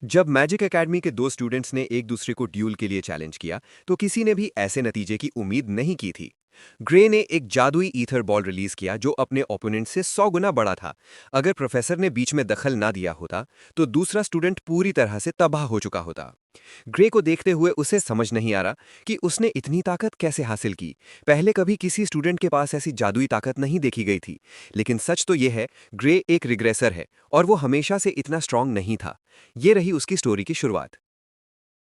जब magic academy के दो स्टूडेंट्स ने एक दूसरे को ड्यूल के लिए चैलेंज किया, तो किसी ने भी ऐसे नतीजे की उम्मीद नहीं की थी। ग्रे ने एक जादुई ईथर बॉल रिलीज किया जो अपने ओपोनेंट से 100 गुना बड़ा था। अगर प्रोफेसर ने बीच में दखल ना दिया होता, तो दूसरा स्टूडेंट पूरी तरह से तबाह हो चुका होता। ग्रे को देखते हुए उसे समझ नहीं आ रहा कि उसने इतनी ताकत कैसे हासिल की। पहले कभी किसी स्टूडेंट के पास ऐसी जादुई ताकत नहीं देखी गई थी। लेकिन सच तो यह है, ग्रे एक रिग्रेसर है और वो हमेशा से इतना स्ट्रांग नहीं था। ये रही उसकी स्टोरी की शुरुआत।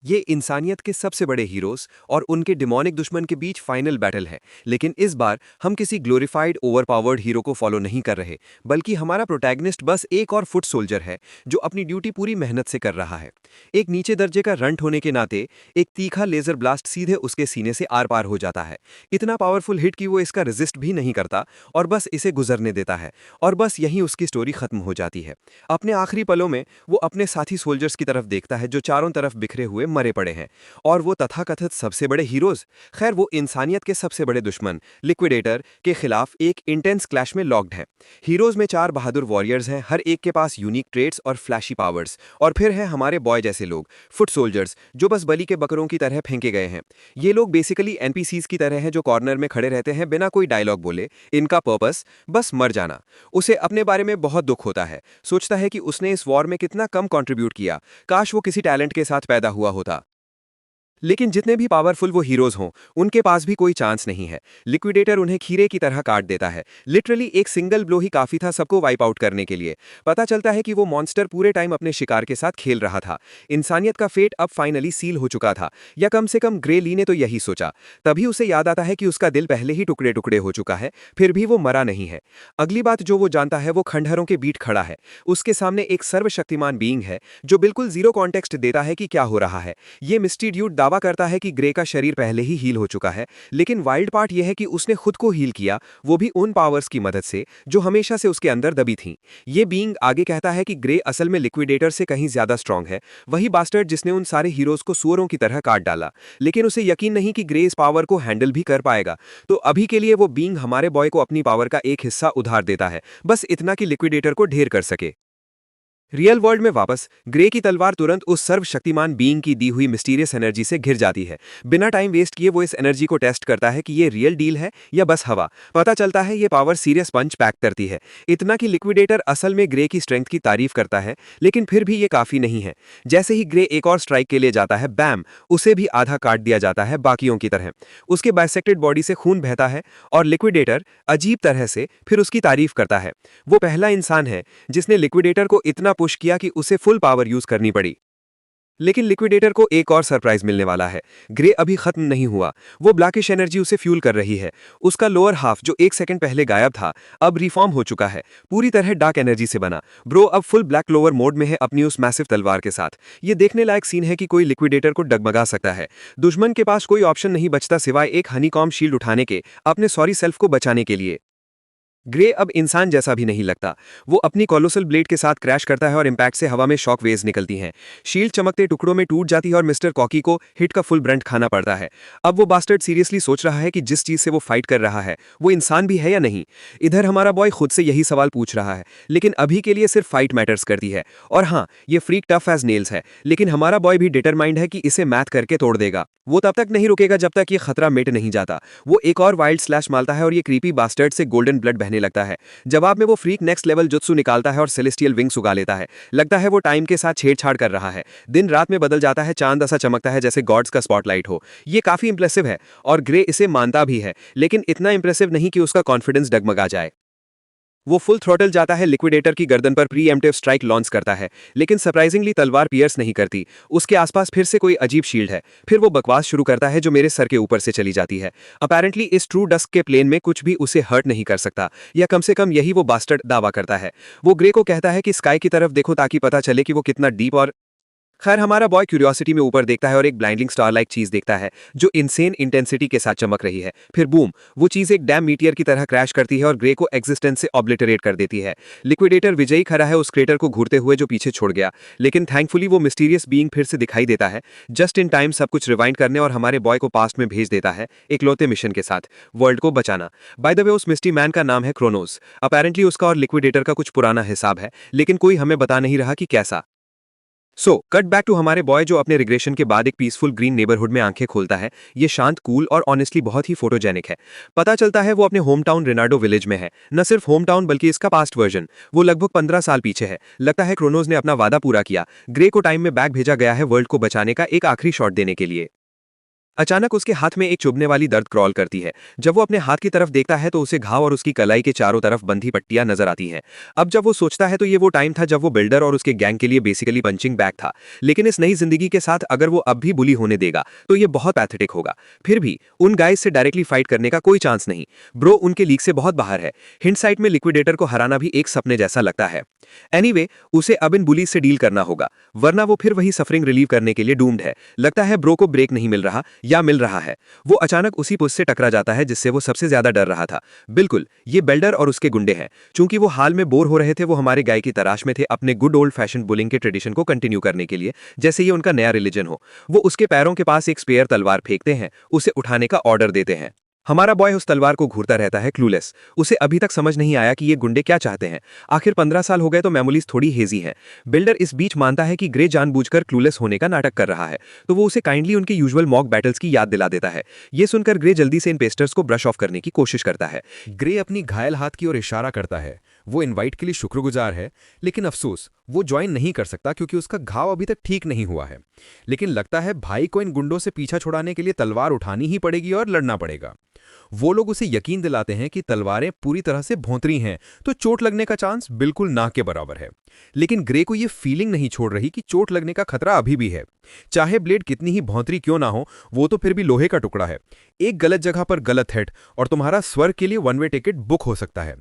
ये इंसानियत के सबसे बड़े हीरोज और उनके डिमोनिक दुश्मन के बीच फाइनल बैटल है। लेकिन इस बार हम किसी ग्लोरीफाइड ओवरपावर्ड हीरो को फॉलो नहीं कर रहे, बल्कि हमारा प्रोटैगनिस्ट बस एक और फुट सोल्जर है जो अपनी ड्यूटी पूरी मेहनत से कर रहा है। एक नीचे दर्जे का रंट होने के नाते एक तीखा लेजर ब्लास्ट सीधे उसके सीने से आर पार हो जाता है। इतना पावरफुल हिट कि वो इसका रेजिस्ट भी नहीं करता और बस इसे गुजरने देता है। और बस यहीं उसकी स्टोरी खत्म हो जाती है। अपने आखिरी पलों में वो अपने साथी सोल्जर्स की तरफ देखता है जो चारों तरफ बिखरे हुए मरे पड़े हैं। और वो तथाकथित सबसे बड़े हीरोज, खैर वो इंसानियत के सबसे बड़े दुश्मन लिक्विडेटर के खिलाफ एक इंटेंस क्लैश में लॉक्ड हैं। हीरोज में चार बहादुर वॉरियर्स हैं, हर एक के पास यूनिक ट्रेड्स और फ्लैशी पावर्स। और फिर है हमारे बॉय जैसे लोग, फुट सोल्जर्स, जो बस बलि के बकरों की तरह फेंके गए हैं। ये लोग बेसिकली एनपीसीज की तरह हैं जो कॉर्नर में खड़े रहते हैं बिना कोई डायलॉग बोले। इनका पर्पस बस मर जाना। उसे अपने बारे में बहुत दुख होता है, सोचता है कि उसने इस वॉर में कितना कम कंट्रीब्यूट किया, काश वो किसी टैलेंट के साथ पैदा हुआ होता। लेकिन जितने भी पावरफुल वो हीरोज हों, उनके पास भी कोई चांस नहीं है। लिक्विडेटर उन्हें खीरे की तरह काट देता है। लिटरली एक सिंगल ब्लो ही काफी था सबको वाइप आउट करने के लिए। पता चलता है कि वो मॉन्स्टर पूरे टाइम अपने शिकार के साथ खेल रहा था। इंसानियत का फेट अब फाइनली सील हो चुका था, या कम से कम ग्रे ली ने तो यही सोचा। तभी उसे याद आता है कि उसका दिल पहले ही टुकड़े टुकड़े हो चुका है, फिर भी वो मरा नहीं है। अगली बात जो वो जानता है वो खंडहरों के बीट खड़ा है। उसके सामने एक सर्वशक्तिमान बीइंग है जो बिल्कुल जीरो कॉन्टेक्स्ट देता है कि क्या हो रहा है। ये मिस्टी ड्यूड दावा करता है कि ग्रे का शरीर पहले ही हील हो चुका है, लेकिन वाइल्ड पार्ट यह है कि उसने खुद को हील किया, वो भी उन पावर्स की मदद से जो हमेशा से उसके अंदर दबी थीं। ये बीइंग आगे कहता है कि ग्रे असल में लिक्विडेटर से कहीं ज्यादा स्ट्रांग है, वही बास्टर्ड जिसने उन सारे हीरोज को सुअरों की तरह काट डाला। लेकिन उसे यकीन नहीं कि ग्रे इस पावर को हैंडल भी कर पाएगा। तो अभी के लिए वो बीइंग हमारे बॉय को अपनी पावर का एक हिस्सा उधार देता है, बस इतना कि लिक्विडेटर को ढेर कर सके। रियल वर्ल्ड में वापस ग्रे की तलवार तुरंत उस सर्वशक्तिमान बीइंग की दी हुई मिस्टीरियस एनर्जी से घिर जाती है। बिना टाइम वेस्ट किए वो इस एनर्जी को टेस्ट करता है कि ये रियल डील है या बस हवा। पता चलता है ये पावर सीरियस पंच पैक करती है, इतना कि लिक्विडेटर असल में ग्रे की स्ट्रेंथ की तारीफ करता है। लेकिन फिर भी ये काफी नहीं है। जैसे ही ग्रे एक और स्ट्राइक के लिए जाता है, बैम, उसे भी आधा काट दिया जाता है बाकियों की तरह। उसके बाइसेक्टेड बॉडी से खून बहता है और लिक्विडेटर अजीब तरह से फिर उसकी तारीफ करता है। वो पहला इंसान है जिसने लिक्विडेटर को इतना पुश किया कि उसे फुल पावर यूज करनी पड़ी। लेकिन लिक्विडेटर को एक और सरप्राइज मिलने वाला है। ग्रे अभी खत्म नहीं हुआ, वो ब्लैकिश एनर्जी उसे फ्यूल कर रही है। उसका लोअर हाफ जो एक सेकंड पहले गायब था, अब रिफॉर्म हो चुका है, पूरी तरह डार्क एनर्जी से बना। ब्रो अब फुल ब्लैक क्लोवर मोड में है अपनी उस मैसिव तलवार के साथ। ये देखने लायक सीन है कि कोई लिक्विडेटर को डगमगा सकता है। दुश्मन के पास कोई ऑप्शन नहीं बचता सिवाय एक हनीकॉम शील्ड उठाने के, अपने सॉरी सेल्फ को बचाने के लिए। ग्रे अब इंसान जैसा भी नहीं लगता। वो अपनी कोलोसल ब्लेड के साथ क्रैश करता है और इम्पैक्ट से हवा में शॉक वेव्स निकलती हैं। शील्ड चमकते टुकड़ों में टूट जाती है और मिस्टर कॉकी को हिट का फुल ब्रंट खाना पड़ता है। अब वो बास्टर्ड सीरियसली सोच रहा है कि जिस चीज से वो फाइट कर रहा है वो इंसान भी है या नहीं। इधर हमारा बॉय खुद से यही सवाल पूछ रहा है, लेकिन अभी के लिए सिर्फ फाइट मैटर्स करती है। और हाँ, ये फ्रीक टफ एज नेल्स है, लेकिन हमारा बॉय भी डिटरमाइंड है कि इसे मैथ करके तोड़ देगा। वो तब तक नहीं रुकेगा जब तक ये खतरा मिट नहीं जाता। वो एक और वाइल्ड स्लैश मारता है और ये क्रीपी बास्टर्ड से गोल्डन ब्लड बहने लगता है। जवाब में वो फ्रीक नेक्स्ट लेवल जुत्सु निकालता है और सेलेस्टियल विंग्स उगा लेता है। लगता है वो टाइम के साथ छेड़छाड़ कर रहा है। दिन रात में बदल जाता है, चांद ऐसा चमकता है जैसे गॉड्स का स्पॉटलाइट हो। ये काफी इंप्रेसिव है और ग्रे इसे मानता भी है, लेकिन इतना इंप्रेसिव नहीं कि उसका कॉन्फिडेंस डगमगा जाए। वो फुल थ्रॉटल जाता है, लिक्विडेटर की गर्दन पर प्रीएम्प्टिव स्ट्राइक लॉन्च करता है, लेकिन सरप्राइजिंगली तलवार पियर्स नहीं करती। उसके आसपास फिर से कोई अजीब शील्ड है। फिर वो बकवास शुरू करता है जो मेरे सर के ऊपर से चली जाती है। अपेरेंटली इस ट्रू डस्क के प्लेन में कुछ भी उसे हर्ट नहीं कर सकता, या कम से कम यही वो बास्टर्ड दावा करता है। वो ग्रे को कहता है कि स्काई की तरफ देखो ताकि पता चले कि वो कितना डीप और खैर हमारा बॉय क्यूरियोसिटी में ऊपर देखता है और एक ब्लाइंडिंग स्टार लाइक चीज देखता है जो इनसेन इंटेंसिटी के साथ चमक रही है। फिर बूम, वो चीज एक डैम मीटियर की तरह क्रैश करती है और ग्रे को एग्जिस्टेंस से ऑब्लिटरेट कर देती है। लिक्विडेटर विजयी खड़ा है उस क्रेटर को घूरते हुए जो पीछे छोड़ गया, लेकिन थैंकफुली वो मिस्टीरियस बीइंग फिर से दिखाई देता है, जस्ट इन टाइम सब कुछ रिवाइंड करने और हमारे बॉय को पास्ट में भेज देता है इकलौते मिशन के साथ, वर्ल्ड को बचाना। बाय द वे उस मिस्टी मैन का नाम है क्रोनोस। अपेरेंटली उसका और लिक्विडेटर का कुछ पुराना हिसाब है, लेकिन कोई हमें बता नहीं रहा कि कैसा। कट बैक टू हमारे बॉय जो अपने रिग्रेशन के बाद एक पीसफुल ग्रीन नेबरहुड में आंखें खोलता है। ये शांत, कूल और ऑनेस्टली बहुत ही फोटोजेनिक है। पता चलता है वो अपने होम टाउन रेनार्डो विलेज में है। न सिर्फ होम टाउन बल्कि इसका पास्ट वर्जन। वो लगभग 15 साल पीछे है। लगता है क्रोनोज ने अपना वादा पूरा किया। ग्रे को टाइम में बैक भेजा गया है वर्ल्ड को बचाने का एक आखिरी शॉट देने के लिए। अचानक उसके हाथ में एक चुभने वाली दर्द क्रॉल करती है। जब वो अपने हाथ की तरफ देखता है तो उसे घाव और उसकी कलाई के चारों तरफ बंधी पट्टियां नजर आती हैं। अब जब वो सोचता है तो ये वो टाइम था जब वो बिल्डर और उसके गैंग के लिए बेसिकली पंचिंग बैग था। लेकिन इस नई जिंदगी के साथ अगर वो अब भी बुली होने देगा तो ये बहुत पैथेटिक होगा। फिर भी उन गाइस से डायरेक्टली फाइट करने का कोई चांस नहीं। ब्रो उनके लीग से बहुत बाहर है। हिंडसाइट में लिक्विडेटर को हराना भी एक सपने जैसा लगता है। एनीवे, उसे अब इन बुलीज से डील करना होगा, वरना वो फिर वही सफरिंग रिलीव करने के लिए डूम्ड है। लगता है ब्रो को ब्रेक नहीं मिल रहा, या मिल रहा है। वो अचानक उसी पुश से टकरा जाता है जिससे वो सबसे ज्यादा डर रहा था। बिल्कुल, ये बेल्डर और उसके गुंडे हैं। चूंकि वो हाल में बोर हो रहे थे, वो हमारे गाय की तलाश में थे अपने गुड ओल्ड फैशन बुलिंग के ट्रेडिशन को कंटिन्यू करने के लिए, जैसे ये उनका नया रिलीजन हो। वो उसके पैरों के पास एक स्पेयर तलवार फेंकते हैं, उसे उठाने का ऑर्डर देते हैं। हमारा बॉय उस तलवार को घूरता रहता है, क्लूलेस। उसे अभी तक समझ नहीं आया कि ये गुंडे क्या चाहते हैं। आखिर 15 साल हो गए तो मेमोरीज थोड़ी हेजी हैं। बिल्डर इस बीच मानता है कि ग्रे जानबूझकर क्लूलेस होने का नाटक कर रहा है, तो वो उसे काइंडली उनके यूजुअल मॉक बैटल्स की याद दिला देता है। ये सुनकर ग्रे जल्दी से इन पेस्टर्स को ब्रश ऑफ करने की कोशिश करता है। ग्रे अपनी घायल हाथ की ओर इशारा करता है। वो इनवाइट के लिए शुक्रगुजार है, लेकिन अफसोस वो ज्वाइन नहीं कर सकता क्योंकि उसका घाव अभी तक ठीक नहीं हुआ है। लेकिन लगता है भाई को इन गुंडों से पीछा छुड़ाने के लिए तलवार उठानी ही पड़ेगी और लड़ना पड़ेगा। वो लोग उसे यकीन दिलाते हैं कि तलवारें पूरी तरह से भोंतरी हैं, तो चोट लगने का चांस बिल्कुल ना के बराबर है। लेकिन ग्रे को यह फीलिंग नहीं छोड़ रही कि चोट लगने का खतरा अभी भी है। चाहे ब्लेड कितनी ही भौंतरी क्यों ना हो, वो तो फिर भी लोहे का टुकड़ा है। एक गलत जगह पर गलत हिट और तुम्हारा स्वर्ग के लिए वन वे टिकट बुक हो सकता है।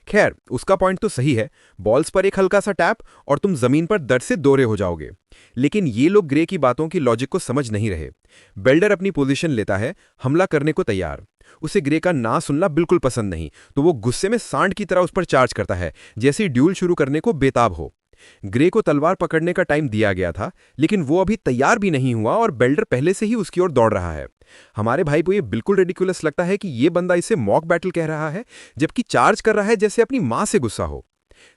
खैर, उसका पॉइंट तो सही है। बॉल्स पर एक हल्का सा टैप और तुम जमीन पर दर्द से दौरे हो जाओगे। लेकिन ये लोग ग्रे की बातों की लॉजिक को समझ नहीं रहे। बेल्डर अपनी पोजीशन लेता है, हमला करने को तैयार। उसे ग्रे का ना सुनना बिल्कुल पसंद नहीं, तो वो गुस्से में सांड की तरह उस पर चार्ज करता है, जैसे ही ड्यूल शुरू करने को बेताब हो। ग्रे को तलवार पकड़ने का टाइम दिया गया था, लेकिन वो अभी तैयार भी नहीं हुआ और बेल्डर पहले से ही उसकी ओर दौड़ रहा है। हमारे भाई को ये बिल्कुल रेडिकुलस लगता है कि ये बंदा इसे मॉक बैटल कह रहा है, जबकि चार्ज कर रहा है जैसे अपनी मां से गुस्सा हो।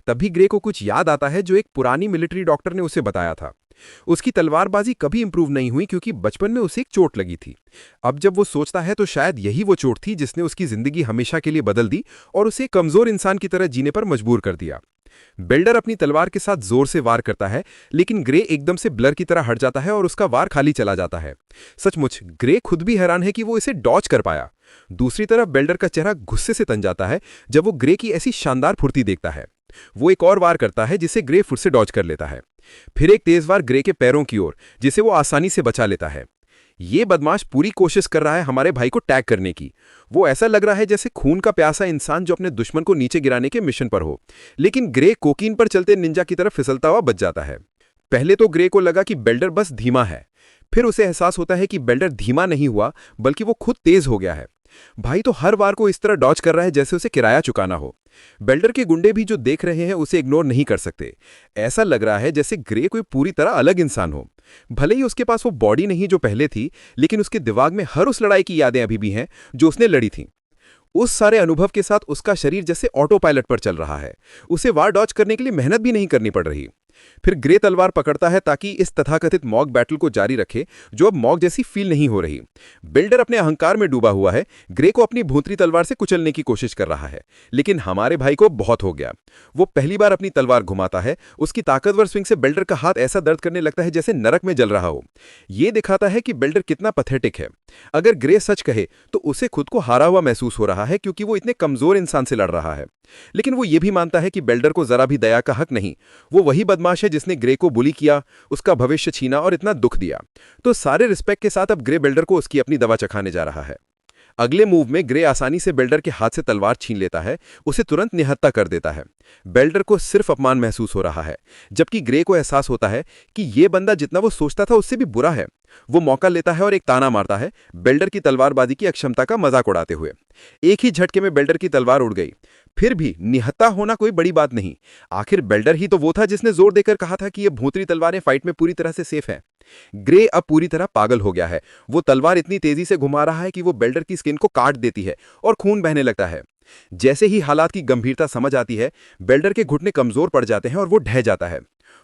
तभी ग्रे को कुछ याद आता है जो एक पुरानी मिलिट्री डॉक्टर ने उसे बताया था। उसकी तलवारबाजी कभी इंप्रूव नहीं हुई क्योंकि बचपन में उसे एक चोट लगी थी। अब जब वो सोचता है तो शायद यही वो चोट थी जिसने उसकी जिंदगी हमेशा के लिए बदल दी और उसे कमजोर इंसान की तरह जीने पर मजबूर कर दिया। बेल्डर अपनी तलवार के साथ जोर से वार करता है, लेकिन ग्रे एकदम से ब्लर की तरह हट जाता है और उसका वार खाली चला जाता है। सचमुच ग्रे खुद भी हैरान है कि वो इसे डॉज कर पाया। दूसरी तरफ बेल्डर का चेहरा गुस्से से तन जाता है जब वो ग्रे की ऐसी शानदार फुर्ती देखता है। वो एक और वार करता है जिसे ग्रे फिर से डॉज कर लेता है। फिर एक तेज वार ग्रे के पैरों की ओर, जिसे वो आसानी से बचा लेता है। ये बदमाश पूरी कोशिश कर रहा है हमारे भाई को टैग करने की। वो ऐसा लग रहा है जैसे खून का प्यासा इंसान जो अपने दुश्मन को नीचे गिराने के मिशन पर हो। लेकिन ग्रे कोकीन पर चलते निंजा की तरफ फिसलता हुआ बच जाता है। पहले तो ग्रे को लगा कि बेल्डर बस धीमा है, फिर उसे एहसास होता है कि बेल्डर धीमा नहीं हुआ बल्कि वो खुद तेज हो गया है। भाई तो हर बार को इस तरह डॉज कर रहा है जैसे उसे किराया चुकाना हो। बेल्डर के गुंडे भी जो देख रहे हैं उसे इग्नोर नहीं कर सकते। ऐसा लग रहा है जैसे ग्रे कोई पूरी तरह अलग इंसान हो। भले ही उसके पास वो बॉडी नहीं जो पहले थी, लेकिन उसके दिमाग में हर उस लड़ाई की यादें अभी भी हैं जो उसने लड़ी थी। उस सारे अनुभव के साथ उसका शरीर जैसे ऑटो पायलट पर चल रहा है। उसे वार डॉज करने के लिए मेहनत भी नहीं करनी पड़ रही। फिर ग्रे तलवार पकड़ता है ताकि इस तथाकथित मॉक बैटल को जारी रखे जो अब मॉक जैसी फील नहीं हो रही। बिल्डर अपने अहंकार में डूबा हुआ है, ग्रे को अपनी भूतरी तलवार से कुचलने की कोशिश कर रहा है। लेकिन हमारे भाई को बहुत हो गया। वो पहली बार अपनी तलवार घुमाता है। उसकी ताकतवर स्विंग से बिल्डर का हाथ ऐसा दर्द करने लगता है जैसे नरक में जल रहा हो। ये दिखाता है कि बिल्डर कितना पैथेटिक है। अगर ग्रे सच कहे तो उसे खुद को हारा हुआ महसूस हो रहा है क्योंकि वो इतने कमजोर इंसान से लड़ रहा है। लेकिन वो ये भी मानता है कि बेल्डर को जरा भी दया का हक नहीं। वो वही बदमाश है जिसने ग्रे को बुली किया, उसका भविष्य छीना और इतना दुख दिया। तो सारे रिस्पेक्ट के साथ अब ग्रे बेल्डर को उसकी अपनी दवा चखाने जा रहा है। अगले मूव में ग्रे आसानी से बेल्डर के हाथ से तलवार छीन लेता है, उसे तुरंत निहत्था कर देता है। बेल्डर को सिर्फ अपमान महसूस हो रहा है, जबकि ग्रे को एहसास होता है कि ये बंदा जितना वो सोचता था उससे भी बुरा है। वो मौका लेता है और एक ताना मारता है, बेल्डर की तलवारबाजी की अक्षमता का मजाक उड़ाते हुए। एक ही झटके में बेल्डर की तलवार उड़ गई। फिर भी निहत्था होना कोई बड़ी बात नहीं। आखिर बेल्डर ही तो वो था जिसने जोर देकर कहा था कि ये भूतरी तलवारें फाइट में पूरी तरह से सेफ हैं। ग्रे अब पूरी तरह पागल हो गया है। वो तलवार इतनी तेजी से घुमा रहा है कि वो बेल्डर की स्किन को काट देती है और खून बहने लगता है। जैसे ही हालात की गंभीरता समझ आती है, बेल्डर के घुटने कमजोर पड़ जाते हैं और वो ढह जाता है।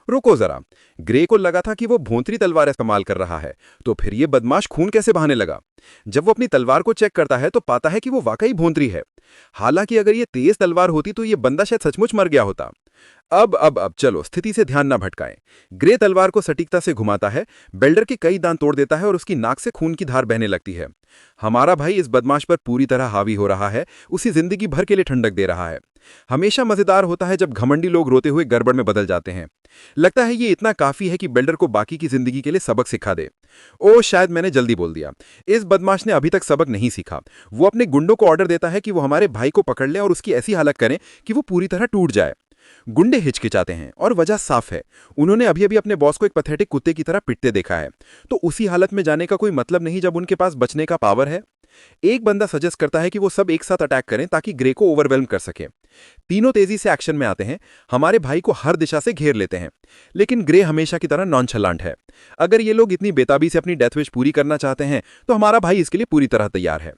रुको जरा, ग्रे को लगा था कि वो भोंतरी तलवार इस्तेमाल कर रहा है, तो फिर ये बदमाश खून कैसे बहाने लगा? जब वो अपनी तलवार को चेक करता है तो पाता है कि वो वाकई भोंतरी है। हालांकि अगर ये तेज तलवार होती तो ये बंदा शायद सचमुच मर गया होता। अब चलो स्थिति से ध्यान ना भटकाएं। ग्रे तलवार को सटीकता से घुमाता है, बेल्डर के कई दांत तोड़ देता है और उसकी नाक से खून की धार बहने लगती है। हमारा भाई इस बदमाश पर पूरी तरह हावी हो रहा है, उसी जिंदगी भर के लिए ठंडक दे रहा है। हमेशा मजेदार होता है जब घमंडी लोग रोते हुए गड़बड़ में बदल जाते हैं। लगता है ये इतना काफी है कि बेल्डर को बाकी की जिंदगी के लिए सबक सिखा दे। ओ शायद मैंने जल्दी बोल दिया। इस बदमाश ने अभी तक सबक नहीं सीखा। वो अपने गुंडों को ऑर्डर देता है कि वो हमारे भाई को पकड़ लें और उसकी ऐसी हालत करें कि वो पूरी तरह टूट जाए। गुंडे हिचकिचाते हैं और वजह साफ है, उन्होंने अभी अभी अपने बॉस को एक पैथेटिक कुत्ते की तरह पिटते देखा है। तो उसी हालत में जाने का कोई मतलब नहीं जब उनके पास बचने का पावर है। एक बंदा सजेस्ट करता है कि वो सब एक साथ अटैक करें ताकि ग्रे को ओवरवेल्म कर सके। तीनों तेजी से एक्शन में आते हैं, हमारे भाई को हर दिशा से घेर लेते हैं। लेकिन ग्रे हमेशा की तरह नॉनचलांट है। अगर ये लोग इतनी बेताबी से अपनी डेथ विश पूरी करना चाहते हैं तो हमारा भाई इसके लिए पूरी तरह तैयार है।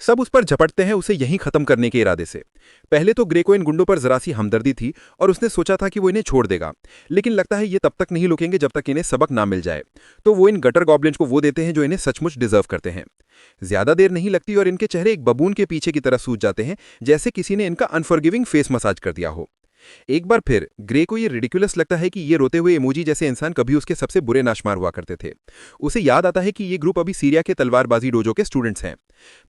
सब उस पर झपटते हैं उसे यहीं खत्म करने के इरादे से। पहले तो ग्रे को इन गुंडों पर जरा सी हमदर्दी थी और उसने सोचा था कि वो इन्हें छोड़ देगा, लेकिन लगता है ये तब तक नहीं रुकेंगे जब तक इन्हें सबक ना मिल जाए। तो वो इन गटर गॉब्लिन्स को वो देते हैं जो इन्हें सचमुच डिजर्व करते हैं। ज्यादा देर नहीं लगती और इनके चेहरे एक बबून के पीछे की तरह सूज जाते हैं, जैसे किसी ने इनका अनफॉरगिविंग फेस मसाज कर दिया हो। एक बार फिर ग्रे को ये रिडिकुलस लगता है कि ये रोते हुए इमोजी जैसे इंसान कभी उसके सबसे बुरे नाशमार हुआ करते थे। उसे याद आता है कि ये ग्रुप अभी सीरिया के तलवारबाजी डोजो के स्टूडेंट्स हैं।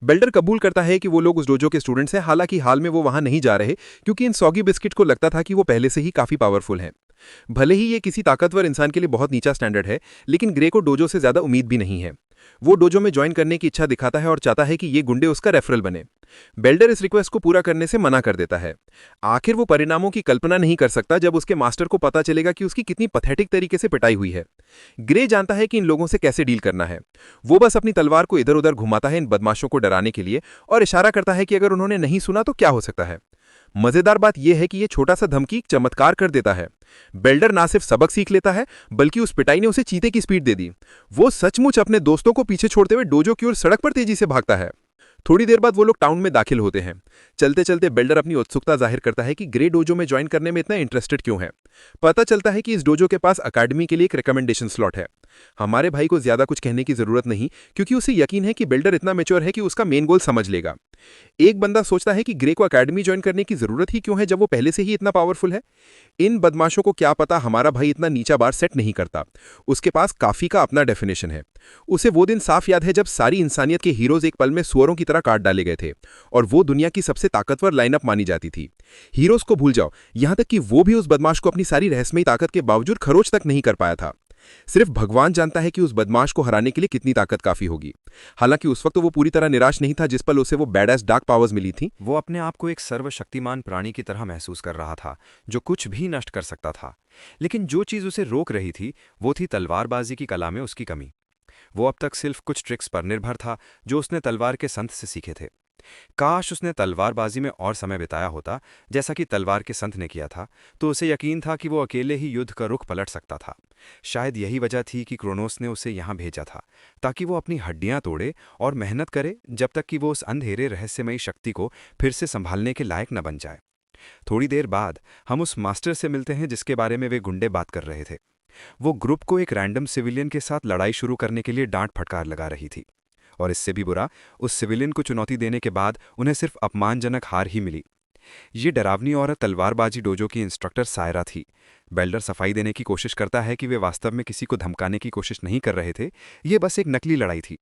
बेल्डर कबूल करता है कि वो लोग उस डोजो के स्टूडेंट्स हैं, हालांकि हाल में वो वहां नहीं जा रहे क्योंकि इन सॉगी बिस्किट को लगता था कि वो पहले से ही काफी पावरफुल हैं। भले ही ये किसी ताकतवर इंसान के लिए बहुत नीचा स्टैंडर्ड है, लेकिन ग्रे को डोजो से ज्यादा उम्मीद भी नहीं है। वो डोजो में ज्वाइन करने की इच्छा दिखाता है और चाहता है कि ये गुंडे उसका रेफरल बने। बेल्डर इस रिक्वेस्ट को पूरा करने से मना कर देता है। आखिर वो परिणामों की कल्पना नहीं कर सकता जब उसके मास्टर को पता चलेगा कि उसकी कितनी पैथेटिक तरीके से पिटाई हुई है। ग्रे जानता है कि इन लोगों से कैसे डील करना है। वो बस अपनी तलवार को इधर उधर घुमाता है इन बदमाशों को डराने के लिए और इशारा करता है कि अगर उन्होंने नहीं सुना तो क्या हो सकता है। मजेदार बात यह है कि यह छोटा सा धमकी एक चमत्कार कर देता है। बेल्डर ना सिर्फ सबक सीख लेता है, बल्कि उस पिटाई ने उसे चीते की स्पीड दे दी। वो सचमुच अपने दोस्तों को पीछे छोड़ते हुए डोजो की ओर सड़क पर तेजी से भागता है। थोड़ी देर बाद वो लोग टाउन में दाखिल होते हैं। चलते चलते बेल्डर अपनी उत्सुकता जाहिर करता है कि ग्रे डोजो में ज्वाइन करने में इतना इंटरेस्टेड क्यों है। पता चलता है कि इस डोजो के पास अकेडमी के लिए एक रिकमेंडेशन स्लॉट है। हमारे भाई को ज्यादा कुछ कहने की जरूरत नहीं, क्योंकि उसे यकीन है कि बेल्डर इतना मैच्योर है कि उसका मेन गोल समझ लेगा। एक बंदा सोचता है कि ग्रे को अकेडमी ज्वाइन करने की जरूरत ही क्यों है जब वो पहले से ही इतना पावरफुल है। इन बदमाशों को क्या पता हमारा भाई इतना नीचा बार सेट नहीं करता। उसके पास काफी का अपना डेफिनेशन है। उसे वो दिन साफ याद है जब सारी इंसानियत के हीरोज एक पल में सुअरों की तरह काट डाले गए थे और वो दुनिया की सबसे ताकतवर लाइनअप मानी जाती थी। हीरोज को भूल जाओ, यहां तक कि वो भी उस बदमाश को अपनी सारी रहस्यमयी ताकत के बावजूद खरोच तक नहीं कर पाया था। सिर्फ भगवान जानता है कि उस बदमाश को हराने के लिए कितनी ताकत काफी होगी। हालांकि उस वक्त तो वो पूरी तरह निराश नहीं था जिस पल उसे वो बैडएस डार्क पावर्स मिली थी। वो अपने आप को एक सर्वशक्तिमान प्राणी की तरह महसूस कर रहा था जो कुछ भी नष्ट कर सकता था। लेकिन जो चीज उसे रोक रही थी वो थी तलवारबाजी की कला में उसकी कमी। वो अब तक सिर्फ कुछ ट्रिक्स पर निर्भर था जो उसने तलवार के संत से सीखे थे। काश उसने तलवारबाजी में और समय बिताया होता जैसा कि तलवार के संत ने किया था, तो उसे यकीन था कि वो अकेले ही युद्ध का रुख पलट सकता था। शायद यही वजह थी कि क्रोनोस ने उसे यहाँ भेजा था, ताकि वो अपनी हड्डियां तोड़े और मेहनत करे जब तक कि वो उस अंधेरे रहस्यमयी शक्ति को फिर से संभालने के लायक न बन जाए। थोड़ी देर बाद हम उस मास्टर से मिलते हैं जिसके बारे में वे गुंडे बात कर रहे थे। वो ग्रुप को एक रैंडम सिविलियन के साथ लड़ाई शुरू करने के लिए डांट फटकार लगा रही थी, और इससे भी बुरा, उस सिविलियन को चुनौती देने के बाद उन्हें सिर्फ अपमानजनक हार ही मिली। ये डरावनी औरत तलवारबाजी डोजो की इंस्ट्रक्टर सायरा थी। बेल्डर सफाई देने की कोशिश करता है कि वे वास्तव में किसी को धमकाने की कोशिश नहीं कर रहे थे, ये बस एक नकली लड़ाई थी।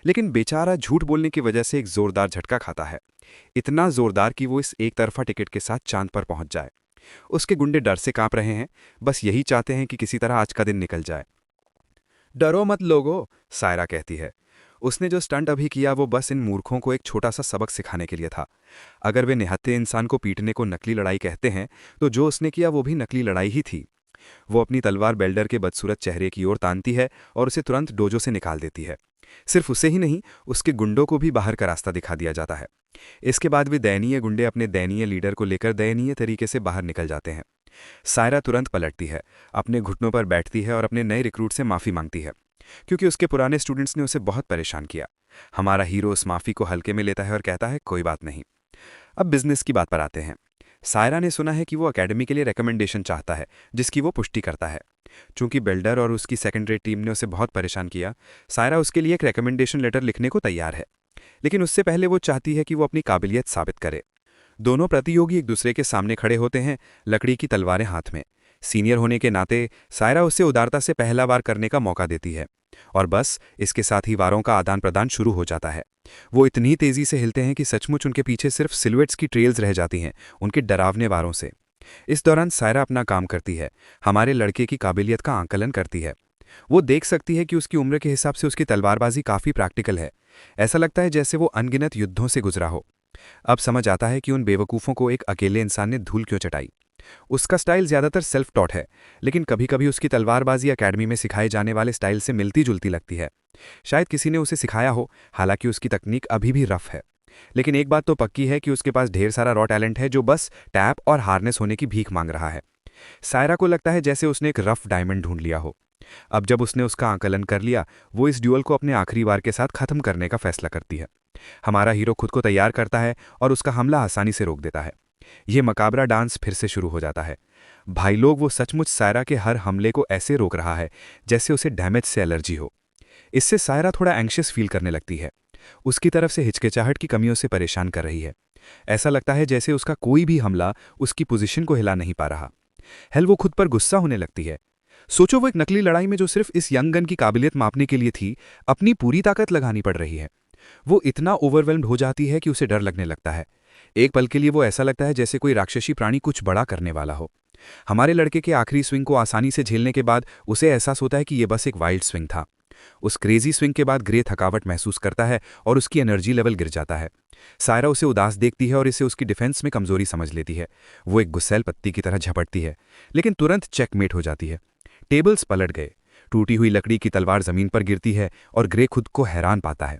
लेकिन बेचारा झूठ बोलने की वजह से एक जोरदार झटका खाता है, इतना जोरदार कि वो इस एक तरफा टिकट के साथ चांद पर पहुंच जाए। उसके गुंडे डर से कांप रहे हैं, बस यही चाहते हैं कि किसी तरह आज का दिन निकल जाए। डरो मत लोगो, सायरा कहती है। उसने जो स्टंट अभी किया वो बस इन मूर्खों को एक छोटा सा सबक सिखाने के लिए था। अगर वे निहत्थे इंसान को पीटने को नकली लड़ाई कहते हैं, तो जो उसने किया वो भी नकली लड़ाई ही थी। वो अपनी तलवार बेल्डर के बदसूरत चेहरे की ओर तानती है और उसे तुरंत डोजो से निकाल देती है। सिर्फ उसे ही नहीं, उसके गुंडों को भी बाहर का रास्ता दिखा दिया जाता है। इसके बाद वे दयनीय गुंडे अपने दयनीय लीडर को लेकर दयनीय तरीके से बाहर निकल जाते हैं। सायरा तुरंत पलटती है, अपने घुटनों पर बैठती है और अपने नए रिक्रूट से माफी मांगती है, क्योंकि उसके पुराने स्टूडेंट्स ने उसे बहुत परेशान किया। हमारा हीरो उस माफी को हल्के में लेता है और कहता है कोई बात नहीं, अब बिजनेस की बात पर आते हैं। सायरा ने सुना है कि वो एकेडमी के लिए रिकमेंडेशन चाहता है, जिसकी वो पुष्टि करता है। चूंकि बिल्डर और उसकी सेकेंडरी टीम ने उसे बहुत परेशान किया, सायरा उसके लिए एक रिकमेंडेशन लेटर लिखने को तैयार है। लेकिन उससे पहले वो चाहती है कि वो अपनी काबिलियत साबित करे। दोनों प्रतियोगी एक दूसरे के सामने खड़े होते हैं, लकड़ी की तलवारें हाथ में। सीनियर होने के नाते सायरा उसे उदारता से पहला वार करने का मौका देती है, और बस इसके साथ ही वारों का आदान प्रदान शुरू हो जाता है। वो इतनी तेजी से हिलते हैं कि सचमुच उनके पीछे सिर्फ सिलुएट्स की ट्रेल्स रह जाती हैं, उनके डरावने वारों से। इस दौरान सायरा अपना काम करती है, हमारे लड़के की काबिलियत का आंकलन करती है। वो देख सकती है कि उसकी उम्र के हिसाब से उसकी तलवारबाजी काफ़ी प्रैक्टिकल है। ऐसा लगता है जैसे वो अनगिनत युद्धों से गुजरा हो। अब समझ आता है कि उन बेवकूफ़ों को एक अकेले इंसान ने धूल क्यों चटाई। उसका स्टाइल ज़्यादातर सेल्फ टॉट है, लेकिन कभी कभी उसकी तलवारबाजी अकेडमी में सिखाए जाने वाले स्टाइल से मिलती जुलती लगती है। शायद किसी ने उसे सिखाया हो, हालांकि उसकी तकनीक अभी भी रफ है। लेकिन एक बात तो पक्की है कि उसके पास ढेर सारा रॉ टैलेंट है, जो बस टैप और हार्नेस होने की भीख मांग रहा है। सायरा को लगता है जैसे उसने एक रफ डायमंड ढूंढ लिया हो। अब जब उसने उसका आंकलन कर लिया, वो इस ड्यूअल को अपने आखिरी वार के साथ खत्म करने का फैसला करती है। हमारा हीरो खुद को तैयार करता है और उसका हमला आसानी से रोक देता है। ये मकाबरा डांस फिर से शुरू हो जाता है। भाई लोग, वो सचमुच सायरा के हर हमले को ऐसे रोक रहा है जैसे उसे डैमेज से एलर्जी हो। इससे सायरा थोड़ा एंग्शियस फील करने लगती है। उसकी तरफ से हिचकिचाहट की कमियों से परेशान कर रही है। ऐसा लगता है जैसे उसका कोई भी हमला उसकी पोजीशन को हिला नहीं पा रहा। हेल, वो खुद पर गुस्सा होने लगती है। सोचो, वो एक नकली लड़ाई में जो सिर्फ इस यंग गन की काबिलियत मापने के लिए थी, अपनी पूरी ताकत लगानी पड़ रही है। वो इतना ओवरवेल्म्ड हो जाती है कि उसे डर लगने लगता है। एक पल के लिए वो ऐसा लगता है जैसे कोई राक्षसी प्राणी कुछ बड़ा करने वाला हो। हमारे लड़के के आखिरी स्विंग को आसानी से झेलने के बाद उसे एहसास होता है कि यह बस एक वाइल्ड स्विंग था। उस क्रेजी स्विंग के बाद ग्रे थकावट महसूस करता है और उसकी एनर्जी लेवल गिर जाता है। सायरा उसे उदास देखती है और इसे उसकी डिफेंस में कमजोरी समझ लेती है। वो एक गुस्सैल पत्ती की तरह झपटती है, लेकिन तुरंत चेकमेट हो जाती है। टेबल्स पलट गए, टूटी हुई लकड़ी की तलवार जमीन पर गिरती है और ग्रे खुद को हैरान पाता है।